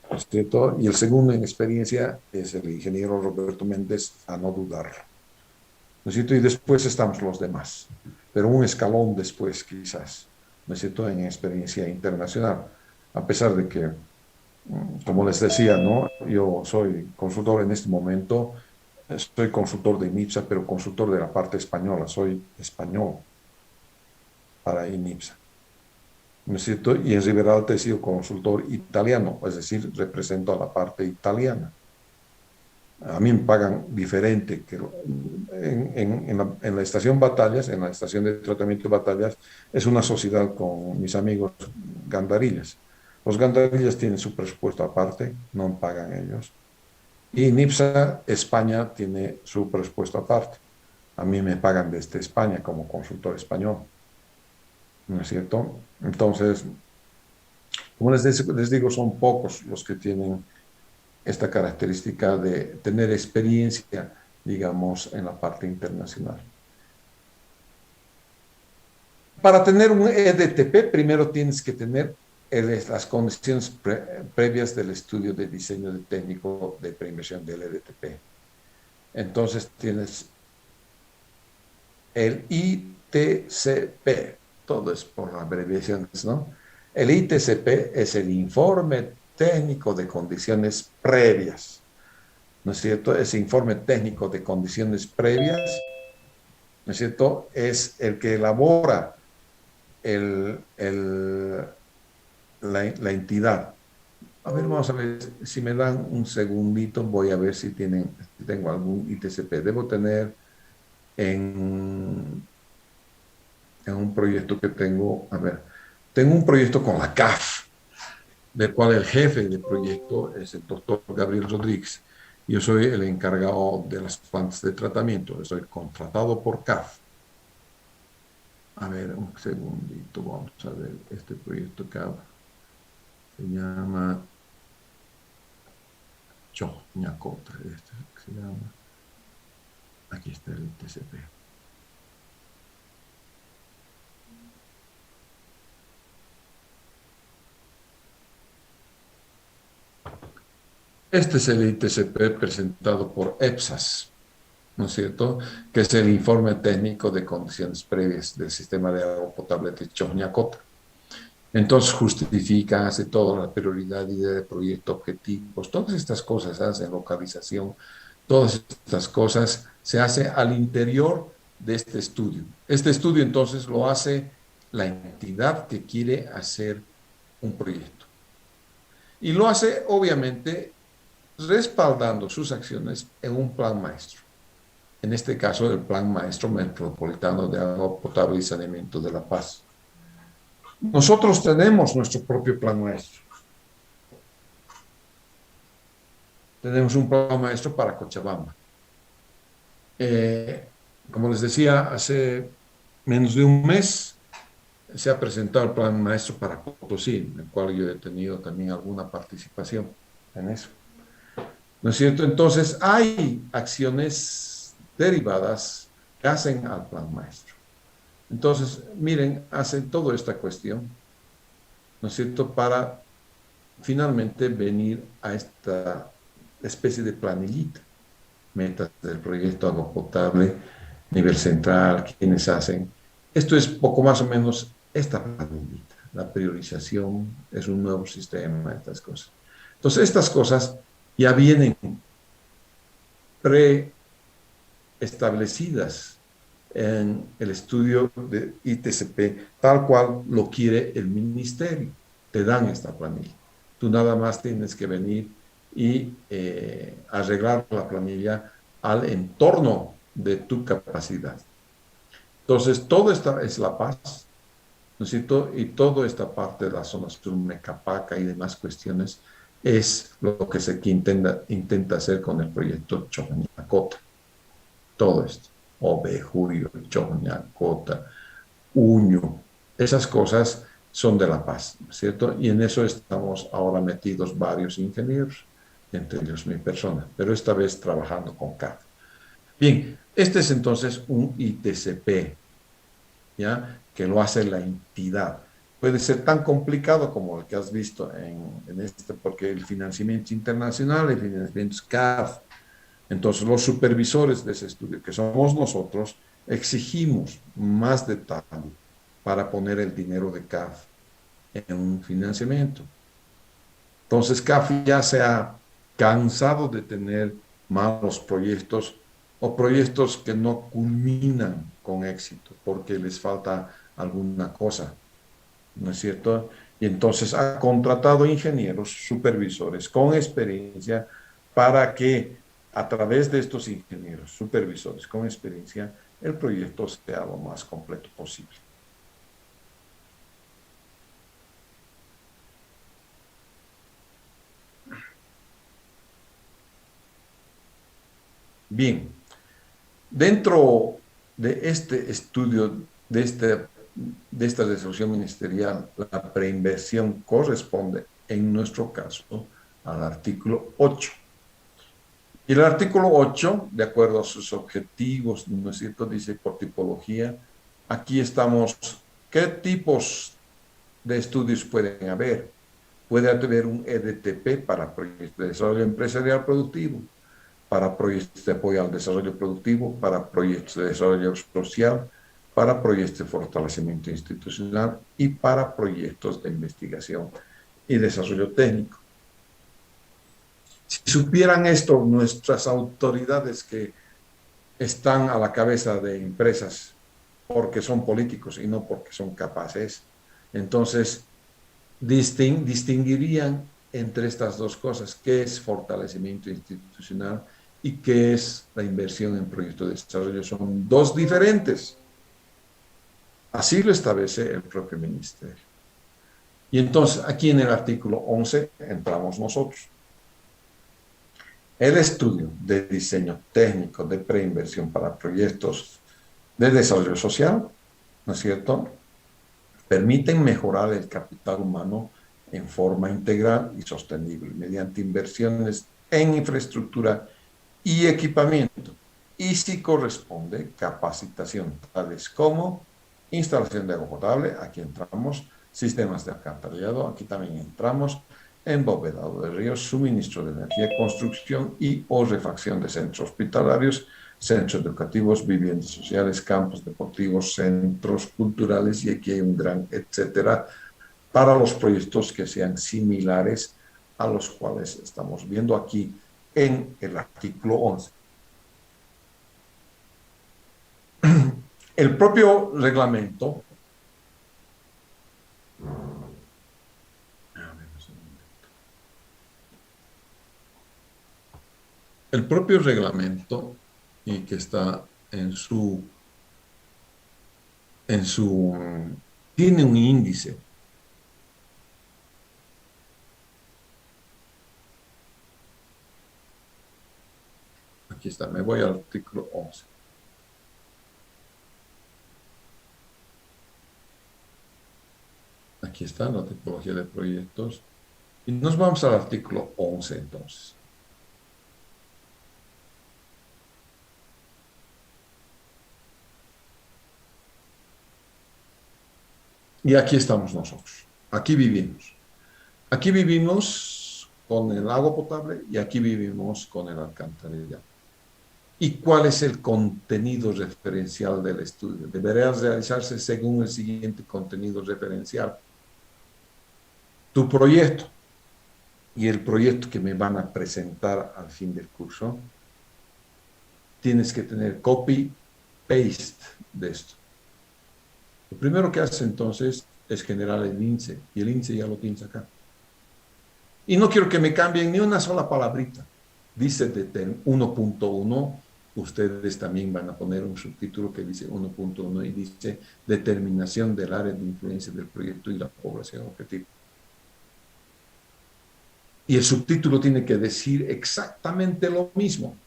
¿no es cierto? Y el segundo en experiencia es el ingeniero Roberto Méndez, a no dudarlo, ¿no es cierto? Y después estamos los demás, pero un escalón después quizás, ¿no es cierto? En experiencia internacional, a pesar de que, como les decía, ¿no? Yo soy consultor en este momento, soy consultor de INIPSA, pero consultor de la parte española, soy español para INIPSA, ¿no es cierto? Y en Rivera Alta he sido consultor italiano, es decir, represento a la parte italiana. A mí me pagan diferente que en la estación Batallas, en la estación de tratamiento de Batallas, es una sociedad con mis amigos gandarillas. Los gandarillas tienen su presupuesto aparte, no pagan ellos. Y NIPSA España tiene su presupuesto aparte. A mí me pagan desde España como consultor español, ¿no es cierto? Entonces, como les digo, son pocos los que tienen esta característica de tener experiencia, digamos, en la parte internacional. Para tener un EDTP, primero tienes que tener las condiciones previas del estudio de diseño de técnico de preinversión del EDTP. Entonces tienes el ITCP, todo es por abreviaciones, ¿no? El ITCP es el informe técnico de condiciones previas, ¿no es cierto? Ese informe técnico de condiciones previas, ¿no es cierto? Es el que elabora el, el, la entidad. A ver, vamos a ver si me dan un segundito, voy a ver si tengo algún ITCP. Debo tener en, en un proyecto que tengo, a ver, tengo un proyecto con la CAF, del cual el jefe del proyecto es el doctor Gabriel Rodríguez. Yo soy el encargado de las plantas de tratamiento, estoy contratado por CAF. A ver, un segundito, vamos a ver este proyecto CAF. Se llama Choñacota, este se llama. Aquí está el TCP. Este es el ITCP presentado por EPSAS, ¿no es cierto? Que es el informe técnico de condiciones previas del sistema de agua potable de Choñacota. Entonces justifica, hace toda la prioridad de proyecto, objetivos, todas estas cosas, hace localización, todas estas cosas se hace al interior de este estudio. Este estudio entonces lo hace la entidad que quiere hacer un proyecto. Y lo hace obviamente respaldando sus acciones en un plan maestro. En este caso, el Plan Maestro Metropolitano de Agua Potable y Saneamiento de La Paz. Nosotros tenemos nuestro propio plan maestro. Tenemos un plan maestro para Cochabamba. Como les decía, hace menos de un mes se ha presentado el plan maestro para Potosí, en el cual yo he tenido también alguna participación en eso. ¿No es cierto? Entonces, hay acciones derivadas que hacen al plan maestro. Entonces, miren, hacen toda esta cuestión, ¿no es cierto?, para finalmente venir a esta especie de planillita, metas del proyecto agua potable, nivel central, quienes hacen. Esto es poco más o menos esta planillita. La priorización es un nuevo sistema, estas cosas. Entonces, estas cosas ya vienen preestablecidas en el estudio de ITCP, tal cual lo quiere el ministerio. Te dan esta planilla. Tú nada más tienes que venir y arreglar la planilla al entorno de tu capacidad. Entonces, todo esta es La Paz, ¿no es cierto? Y toda esta parte de la zona sur, Mecapaca y demás cuestiones, es lo que se intenta hacer con el proyecto Choñacota. Todo esto. Ovejurio, Choñacota, Uño, esas cosas son de La Paz, ¿cierto? Y en eso estamos ahora metidos varios ingenieros, entre ellos mi persona, pero esta vez trabajando con CAD. Bien, este es entonces un ITCP, ¿ya? Que lo hace la entidad. puede ser tan complicado como el que has visto en este, porque el financiamiento internacional, el financiamiento es CAF. Entonces, los supervisores de ese estudio, que somos nosotros, exigimos más detalle para poner el dinero de CAF en un financiamiento. Entonces, CAF ya se ha cansado de tener malos proyectos o proyectos que no culminan con éxito porque les falta alguna cosa, ¿no es cierto? Y entonces ha contratado ingenieros, supervisores con experiencia para que a través de estos ingenieros, supervisores con experiencia, el proyecto sea lo más completo posible. Bien, dentro de este estudio, de esta resolución ministerial, la preinversión corresponde, en nuestro caso, al artículo 8. Y el artículo 8, de acuerdo a sus objetivos, ¿no es cierto?, dice por tipología, aquí estamos, ¿qué tipos de estudios pueden haber? Puede haber un EDTP para proyectos de desarrollo empresarial productivo, para proyectos de apoyo al desarrollo productivo, para proyectos de desarrollo social, para proyectos de fortalecimiento institucional y para proyectos de investigación y desarrollo técnico. Si supieran esto nuestras autoridades que están a la cabeza de empresas porque son políticos y no porque son capaces, entonces distinguirían entre estas dos cosas, qué es fortalecimiento institucional y qué es la inversión en proyectos de desarrollo. Son dos diferentes. Así lo establece el propio ministerio. Y entonces, aquí en el artículo 11 entramos nosotros. El estudio de diseño técnico de preinversión para proyectos de desarrollo social, ¿no es cierto?, permiten mejorar el capital humano en forma integral y sostenible mediante inversiones en infraestructura y equipamiento. Y si corresponde, capacitación, tales como instalación de agua potable, aquí entramos, sistemas de alcantarillado, aquí también entramos, embovedado de ríos, suministro de energía, construcción y o refacción de centros hospitalarios, centros educativos, viviendas sociales, campos deportivos, centros culturales, y aquí hay un gran etcétera, para los proyectos que sean similares a los cuales estamos viendo aquí en el artículo 11. El propio reglamento, el propio reglamento y que está en su, tiene un índice. Aquí está, me voy al artículo 11. Aquí está la tipología de proyectos. Y nos vamos al artículo 11 entonces. Y aquí estamos nosotros. Aquí vivimos. Aquí vivimos con el agua potable y aquí vivimos con el alcantarillado. ¿Y cuál es el contenido referencial del estudio? Deberá realizarse según el siguiente contenido referencial. Tu proyecto y el proyecto que me van a presentar al fin del curso, tienes que tener copy-paste de esto. Lo primero que haces entonces es generar el índice, y el índice ya lo tienes acá. Y no quiero que me cambien ni una sola palabrita. Dice de 1.1, ustedes también van a poner un subtítulo que dice 1.1 y dice determinación del área de influencia del proyecto y la población objetivo. Y el subtítulo tiene que decir exactamente lo mismo.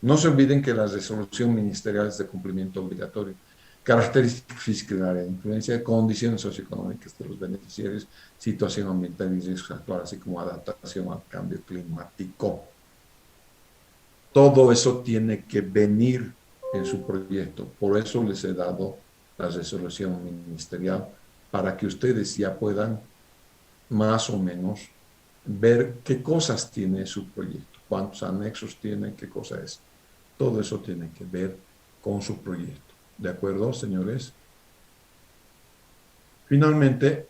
No se olviden que la resolución ministerial es de cumplimiento obligatorio. Características físicas del área de influencia, condiciones socioeconómicas de los beneficiarios, situación ambiental y riesgos actuales, así como adaptación al cambio climático. Todo eso tiene que venir en su proyecto. Por eso les he dado la resolución ministerial para que ustedes ya puedan más o menos ver qué cosas tiene su proyecto, cuántos anexos tiene, qué cosa es. Todo eso tiene que ver con su proyecto. ¿De acuerdo, señores? Finalmente,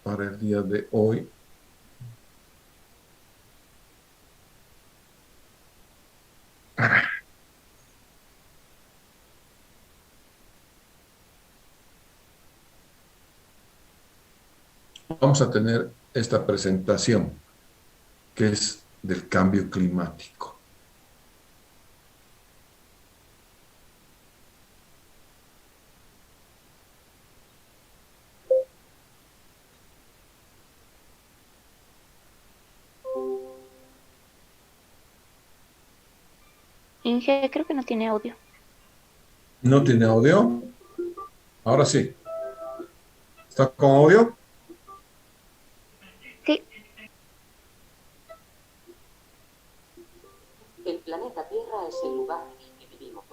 para el día de hoy, vamos a tener esta presentación que es del cambio climático. Inge, creo que no tiene audio. ¿No tiene audio? Ahora sí. ¿Está con audio? Sí. El planeta Tierra es el lugar en el que vivimos.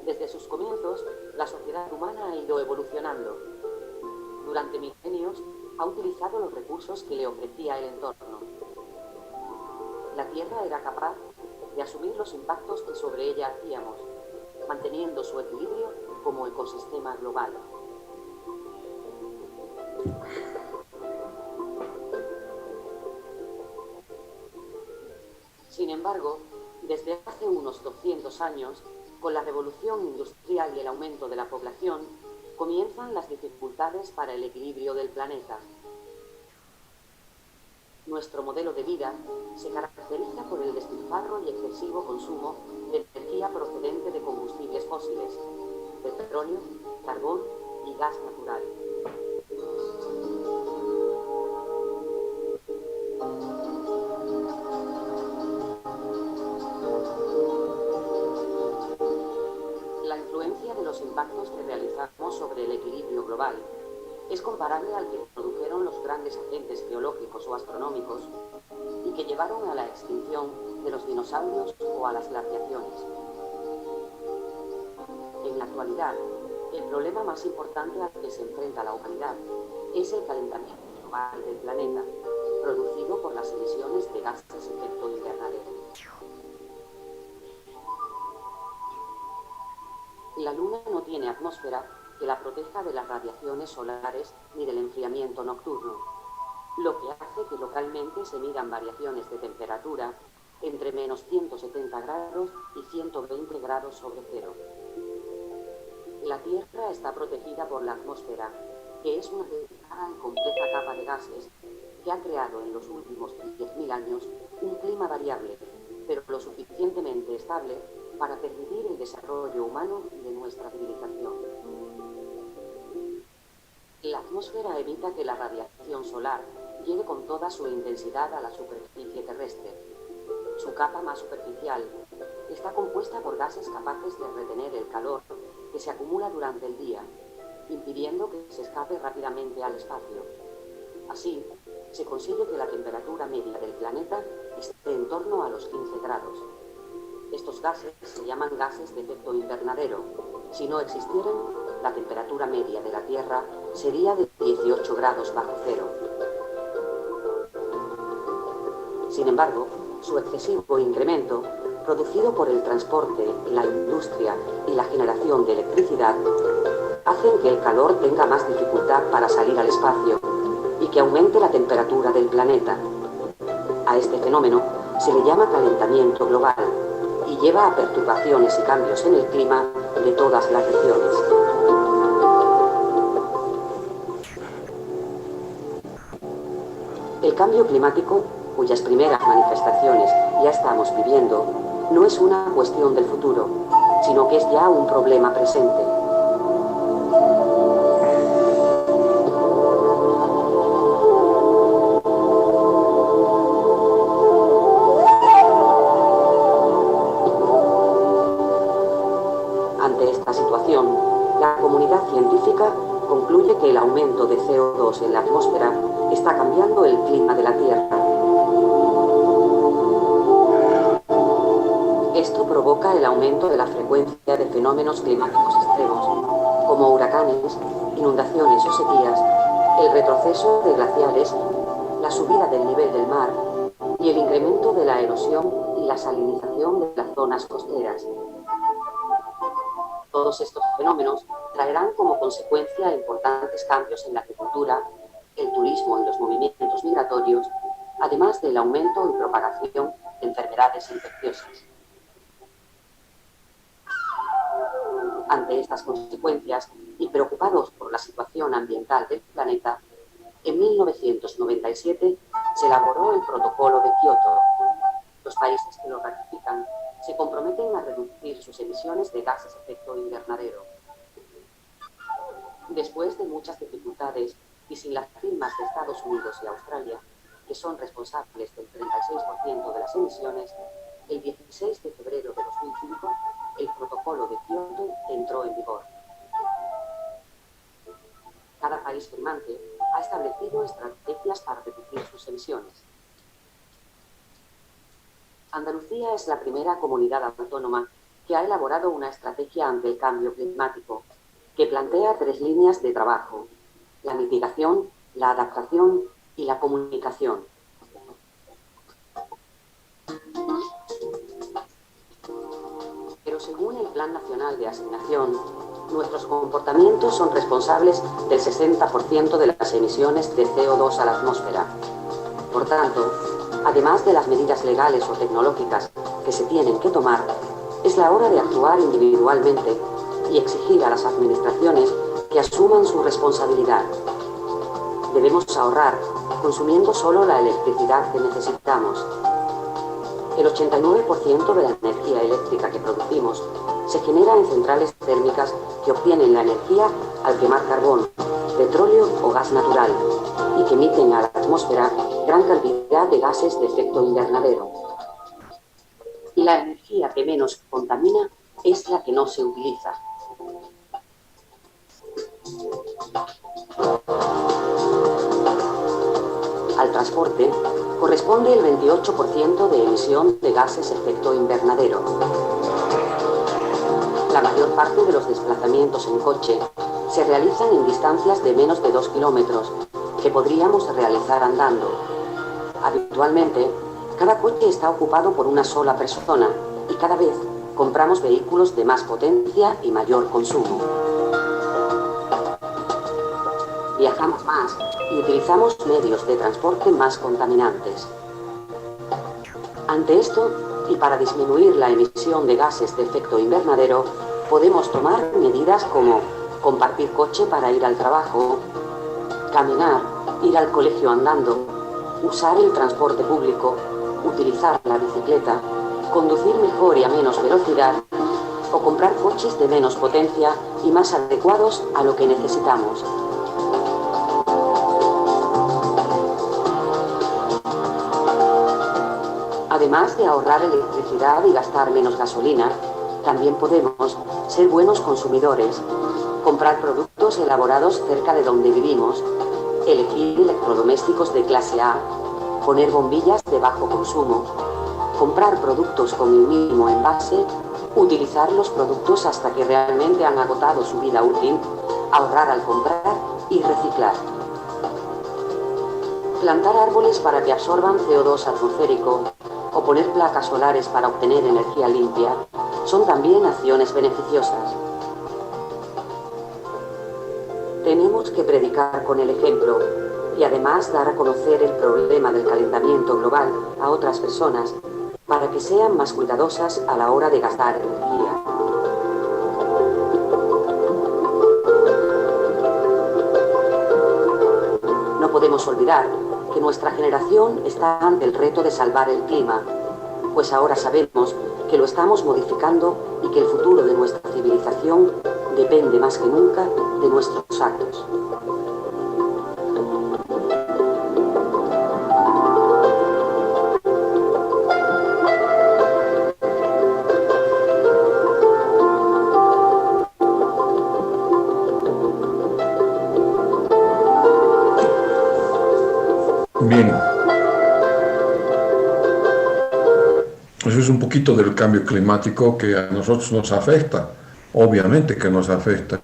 Desde sus comienzos, la sociedad humana ha ido evolucionando. Durante milenios, ha utilizado los recursos que le ofrecía el entorno. La Tierra era capaz de asumir los impactos que sobre ella hacíamos, manteniendo su equilibrio como ecosistema global. Sin embargo, desde hace unos 200 años, con la revolución industrial y el aumento de la población, comienzan las dificultades para el equilibrio del planeta. Nuestro modelo de vida se caracteriza por el despilfarro y excesivo consumo de energía procedente de combustibles fósiles, petróleo, carbón y gas natural. La influencia de los impactos que realizamos sobre el equilibrio global es comparable al que produjeron los grandes agentes geológicos o astronómicos y que llevaron a la extinción de los dinosaurios o a las glaciaciones. En la actualidad, el problema más importante al que se enfrenta la humanidad es el calentamiento global del planeta, producido por las emisiones de gases de efecto invernadero. La Luna no tiene atmósfera que la proteja de las radiaciones solares ni del enfriamiento nocturno, lo que hace que localmente se midan variaciones de temperatura entre menos 170 grados y 120 grados sobre cero. La Tierra está protegida por la atmósfera, que es una delicada y compleja capa de gases que ha creado en los últimos 10.000 años un clima variable, pero lo suficientemente estable para permitir el desarrollo humano de nuestra civilización. La atmósfera evita que la radiación solar llegue con toda su intensidad a la superficie terrestre. Su capa más superficial está compuesta por gases capaces de retener el calor que se acumula durante el día, impidiendo que se escape rápidamente al espacio. Así, se consigue que la temperatura media del planeta esté en torno a los 15 grados. Estos gases se llaman gases de efecto invernadero. Si no existieran, la temperatura media de la Tierra sería de 18 grados bajo cero. Sin embargo, su excesivo incremento, producido por el transporte, la industria y la generación de electricidad, hacen que el calor tenga más dificultad para salir al espacio y que aumente la temperatura del planeta. A este fenómeno se le llama calentamiento global y lleva a perturbaciones y cambios en el clima de todas las regiones. El cambio climático, cuyas primeras manifestaciones ya estamos viviendo, no es una cuestión del futuro, sino que es ya un problema presente. concluye que el aumento de CO2 en la atmósfera está cambiando el clima de la Tierra. Esto provoca el aumento de la frecuencia de fenómenos climáticos extremos, como huracanes, inundaciones o sequías, el retroceso de glaciares, la subida del nivel del mar y el incremento de la erosión y la salinización de las zonas costeras. Todos estos fenómenos traerán como consecuencia importantes cambios en la agricultura, el turismo y los movimientos migratorios, además del aumento y propagación de enfermedades infecciosas. Ante estas consecuencias y preocupados por la situación ambiental del planeta, en 1997 se elaboró el Protocolo de Kioto. Los países que lo ratifican se comprometen a reducir sus emisiones de gases de efecto invernadero. Después de muchas dificultades y sin las firmas de Estados Unidos y Australia, que son responsables del 36% de las emisiones, el 16 de febrero de 2005, el Protocolo de Kioto entró en vigor. Cada país firmante ha establecido estrategias para reducir sus emisiones. Andalucía es la primera comunidad autónoma que ha elaborado una estrategia ante el cambio climático, que plantea 3 líneas de trabajo: la mitigación, la adaptación y la comunicación. Pero según el Plan Nacional de Asignación, nuestros comportamientos son responsables del 60% de las emisiones de CO2 a la atmósfera. Por tanto, además de las medidas legales o tecnológicas que se tienen que tomar, es la hora de actuar individualmente y exigir a las administraciones que asuman su responsabilidad. Debemos ahorrar, consumiendo solo la electricidad que necesitamos. El 89% de la energía eléctrica que producimos se genera en centrales térmicas que obtienen la energía al quemar carbón, petróleo o gas natural y que emiten a la atmósfera gran cantidad de gases de efecto invernadero. La energía que menos contamina es la que no se utiliza. Al transporte corresponde el 28% de emisión de gases de efecto invernadero. La mayor parte de los desplazamientos en coche se realizan en distancias de menos de 2 kilómetros, que podríamos realizar andando. Habitualmente, cada coche está ocupado por una sola persona y cada vez compramos vehículos de más potencia y mayor consumo. Viajamos más y utilizamos medios de transporte más contaminantes. Ante esto, y para disminuir la emisión de gases de efecto invernadero, podemos tomar medidas como compartir coche para ir al trabajo, caminar, ir al colegio andando, usar el transporte público, utilizar la bicicleta, conducir mejor y a menos velocidad, o comprar coches de menos potencia y más adecuados a lo que necesitamos. Además de ahorrar electricidad y gastar menos gasolina, también podemos ser buenos consumidores, comprar productos elaborados cerca de donde vivimos, elegir electrodomésticos de clase A, poner bombillas de bajo consumo, comprar productos con el mínimo envase, utilizar los productos hasta que realmente han agotado su vida útil, ahorrar al comprar y reciclar. Plantar árboles para que absorban CO2 atmosférico o poner placas solares para obtener energía limpia son también acciones beneficiosas. Tenemos que predicar con el ejemplo y además dar a conocer el problema del calentamiento global a otras personas para que sean más cuidadosas a la hora de gastar energía. No podemos olvidar que nuestra generación está ante el reto de salvar el clima, pues ahora sabemos que lo estamos modificando y que el futuro de nuestra civilización depende más que nunca de nuestros actos. Eso es un poquito del cambio climático que a nosotros nos afecta, obviamente que nos afecta.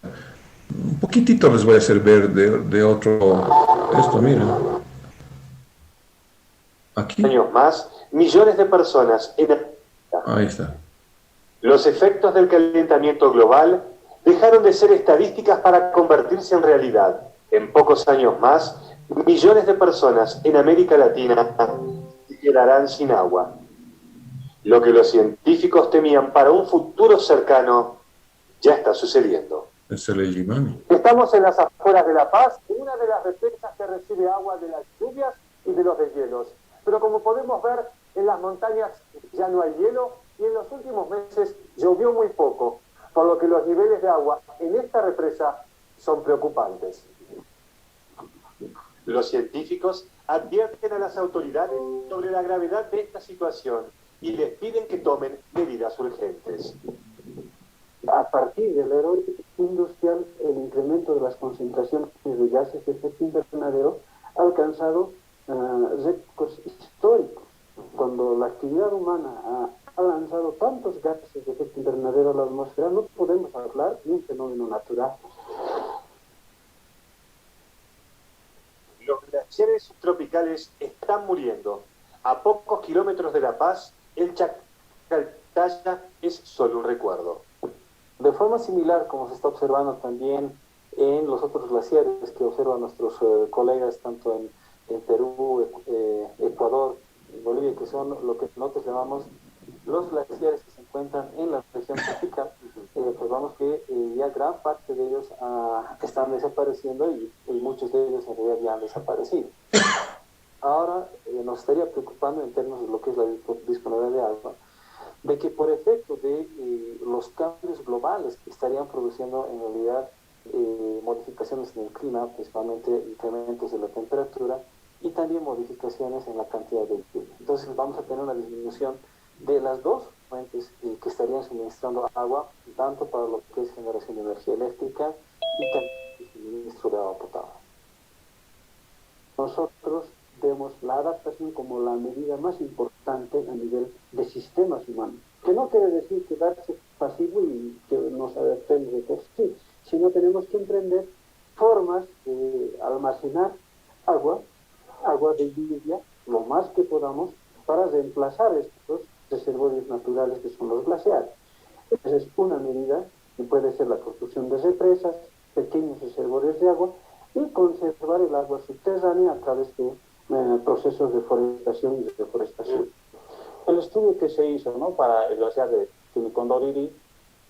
Un poquitito les voy a hacer ver de otro, esto, miren, aquí, Años más, millones de personas en ahí está. los efectos del calentamiento global dejaron de ser estadísticas para convertirse en realidad. En pocos años más, millones de personas en América Latina se quedarán sin agua. Lo que los científicos temían para un futuro cercano ya está sucediendo. Es el Illimani. Estamos en las afueras de La Paz, en una de las represas que recibe agua de las lluvias y de los deshielos. Pero como podemos ver, en las montañas ya no hay hielo y en los últimos meses llovió muy poco, por lo que los niveles de agua en esta represa son preocupantes. Los científicos advierten a las autoridades sobre la gravedad de esta situación y les piden que tomen medidas urgentes. A partir del error industrial, el incremento de las concentraciones de gases de efecto invernadero ha alcanzado récords históricos. Cuando la actividad humana ha lanzado tantos gases de efecto invernadero a la atmósfera, no podemos hablar de un fenómeno natural. Los glaciares subtropicales están muriendo. A pocos kilómetros de La Paz, el Chacaltaya es solo un recuerdo. De forma similar, como se está observando también en los otros glaciares que observan nuestros colegas, tanto en Perú, Ecuador, Bolivia, que son lo que nosotros llamamos los glaciares que se encuentran en la región tropical, pues vamos que ya gran parte de ellos están desapareciendo y muchos de ellos en realidad ya han desaparecido. Ahora nos estaría preocupando en términos de lo que es la disponibilidad de agua, de que por efecto de los cambios globales que estarían produciendo en realidad modificaciones en el clima, principalmente incrementos de la temperatura y también modificaciones en la cantidad de lluvia. Entonces vamos a tener una disminución de las dos fuentes que estarían suministrando agua, tanto para lo que es generación de energía eléctrica y también el suministro de agua potable. Nosotros vemos la adaptación como la medida más importante a nivel de sistemas humanos, que no quiere decir quedarse pasivo y que nos adaptemos de por sí, sino tenemos que emprender formas de almacenar agua de lluvia, lo más que podamos, para reemplazar estos reservorios naturales que son los glaciares. Esa es una medida que puede ser la construcción de represas, pequeños reservorios de agua y conservar el agua subterránea a través de procesos de forestación y de reforestación. El estudio que se hizo, ¿no?, para el glaciar de Tunicondoriri,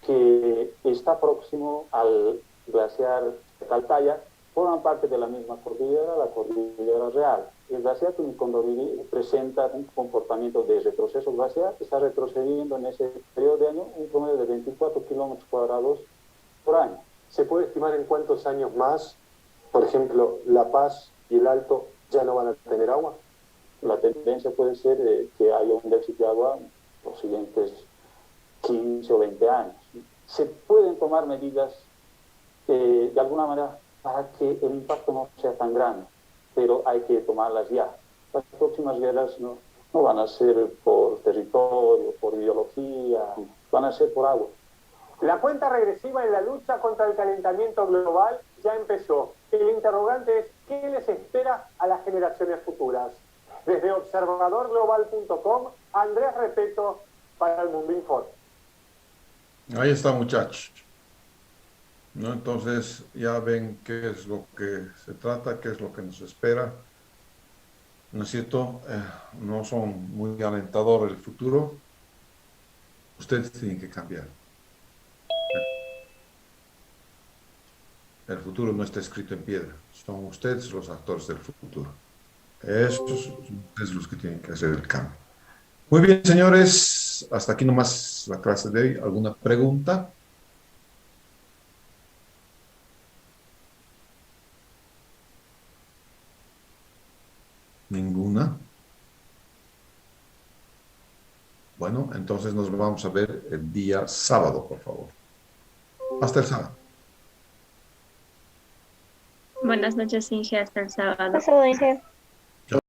que está próximo al glaciar Caltaya, forman parte de la misma cordillera, la cordillera real. El glaciar Tunicondoriri presenta un comportamiento de retroceso glaciar, está retrocediendo en ese periodo de año un promedio de 24 kilómetros cuadrados por año. ¿Se puede estimar en cuántos años más, por ejemplo, La Paz y el Alto ya no van a tener agua? La tendencia puede ser que haya un déficit de agua los siguientes 15 o 20 años. Se pueden tomar medidas de alguna manera para que el impacto no sea tan grande, pero hay que tomarlas ya. Las próximas guerras no van a ser por territorio, por ideología, van a ser por agua. La cuenta regresiva en la lucha contra el calentamiento global ya empezó. El interrogante es ¿qué les espera a las generaciones futuras? Desde observadorglobal.com, Andrés Repeto para el Mundo Informe. Ahí está, muchachos. ¿No? Entonces ya ven qué es lo que se trata, qué es lo que nos espera. ¿No es cierto? No son muy alentadores el futuro. Ustedes tienen que cambiar. El futuro no está escrito en piedra. Son ustedes los actores del futuro. Esos son ustedes los que tienen que hacer el cambio. Muy bien, señores. Hasta aquí nomás la clase de hoy. ¿Alguna pregunta? Ninguna. Bueno, entonces nos vamos a ver el día sábado, por favor. Hasta el sábado. Buenas noches, Inge, hasta el sábado. Pasado, Inge.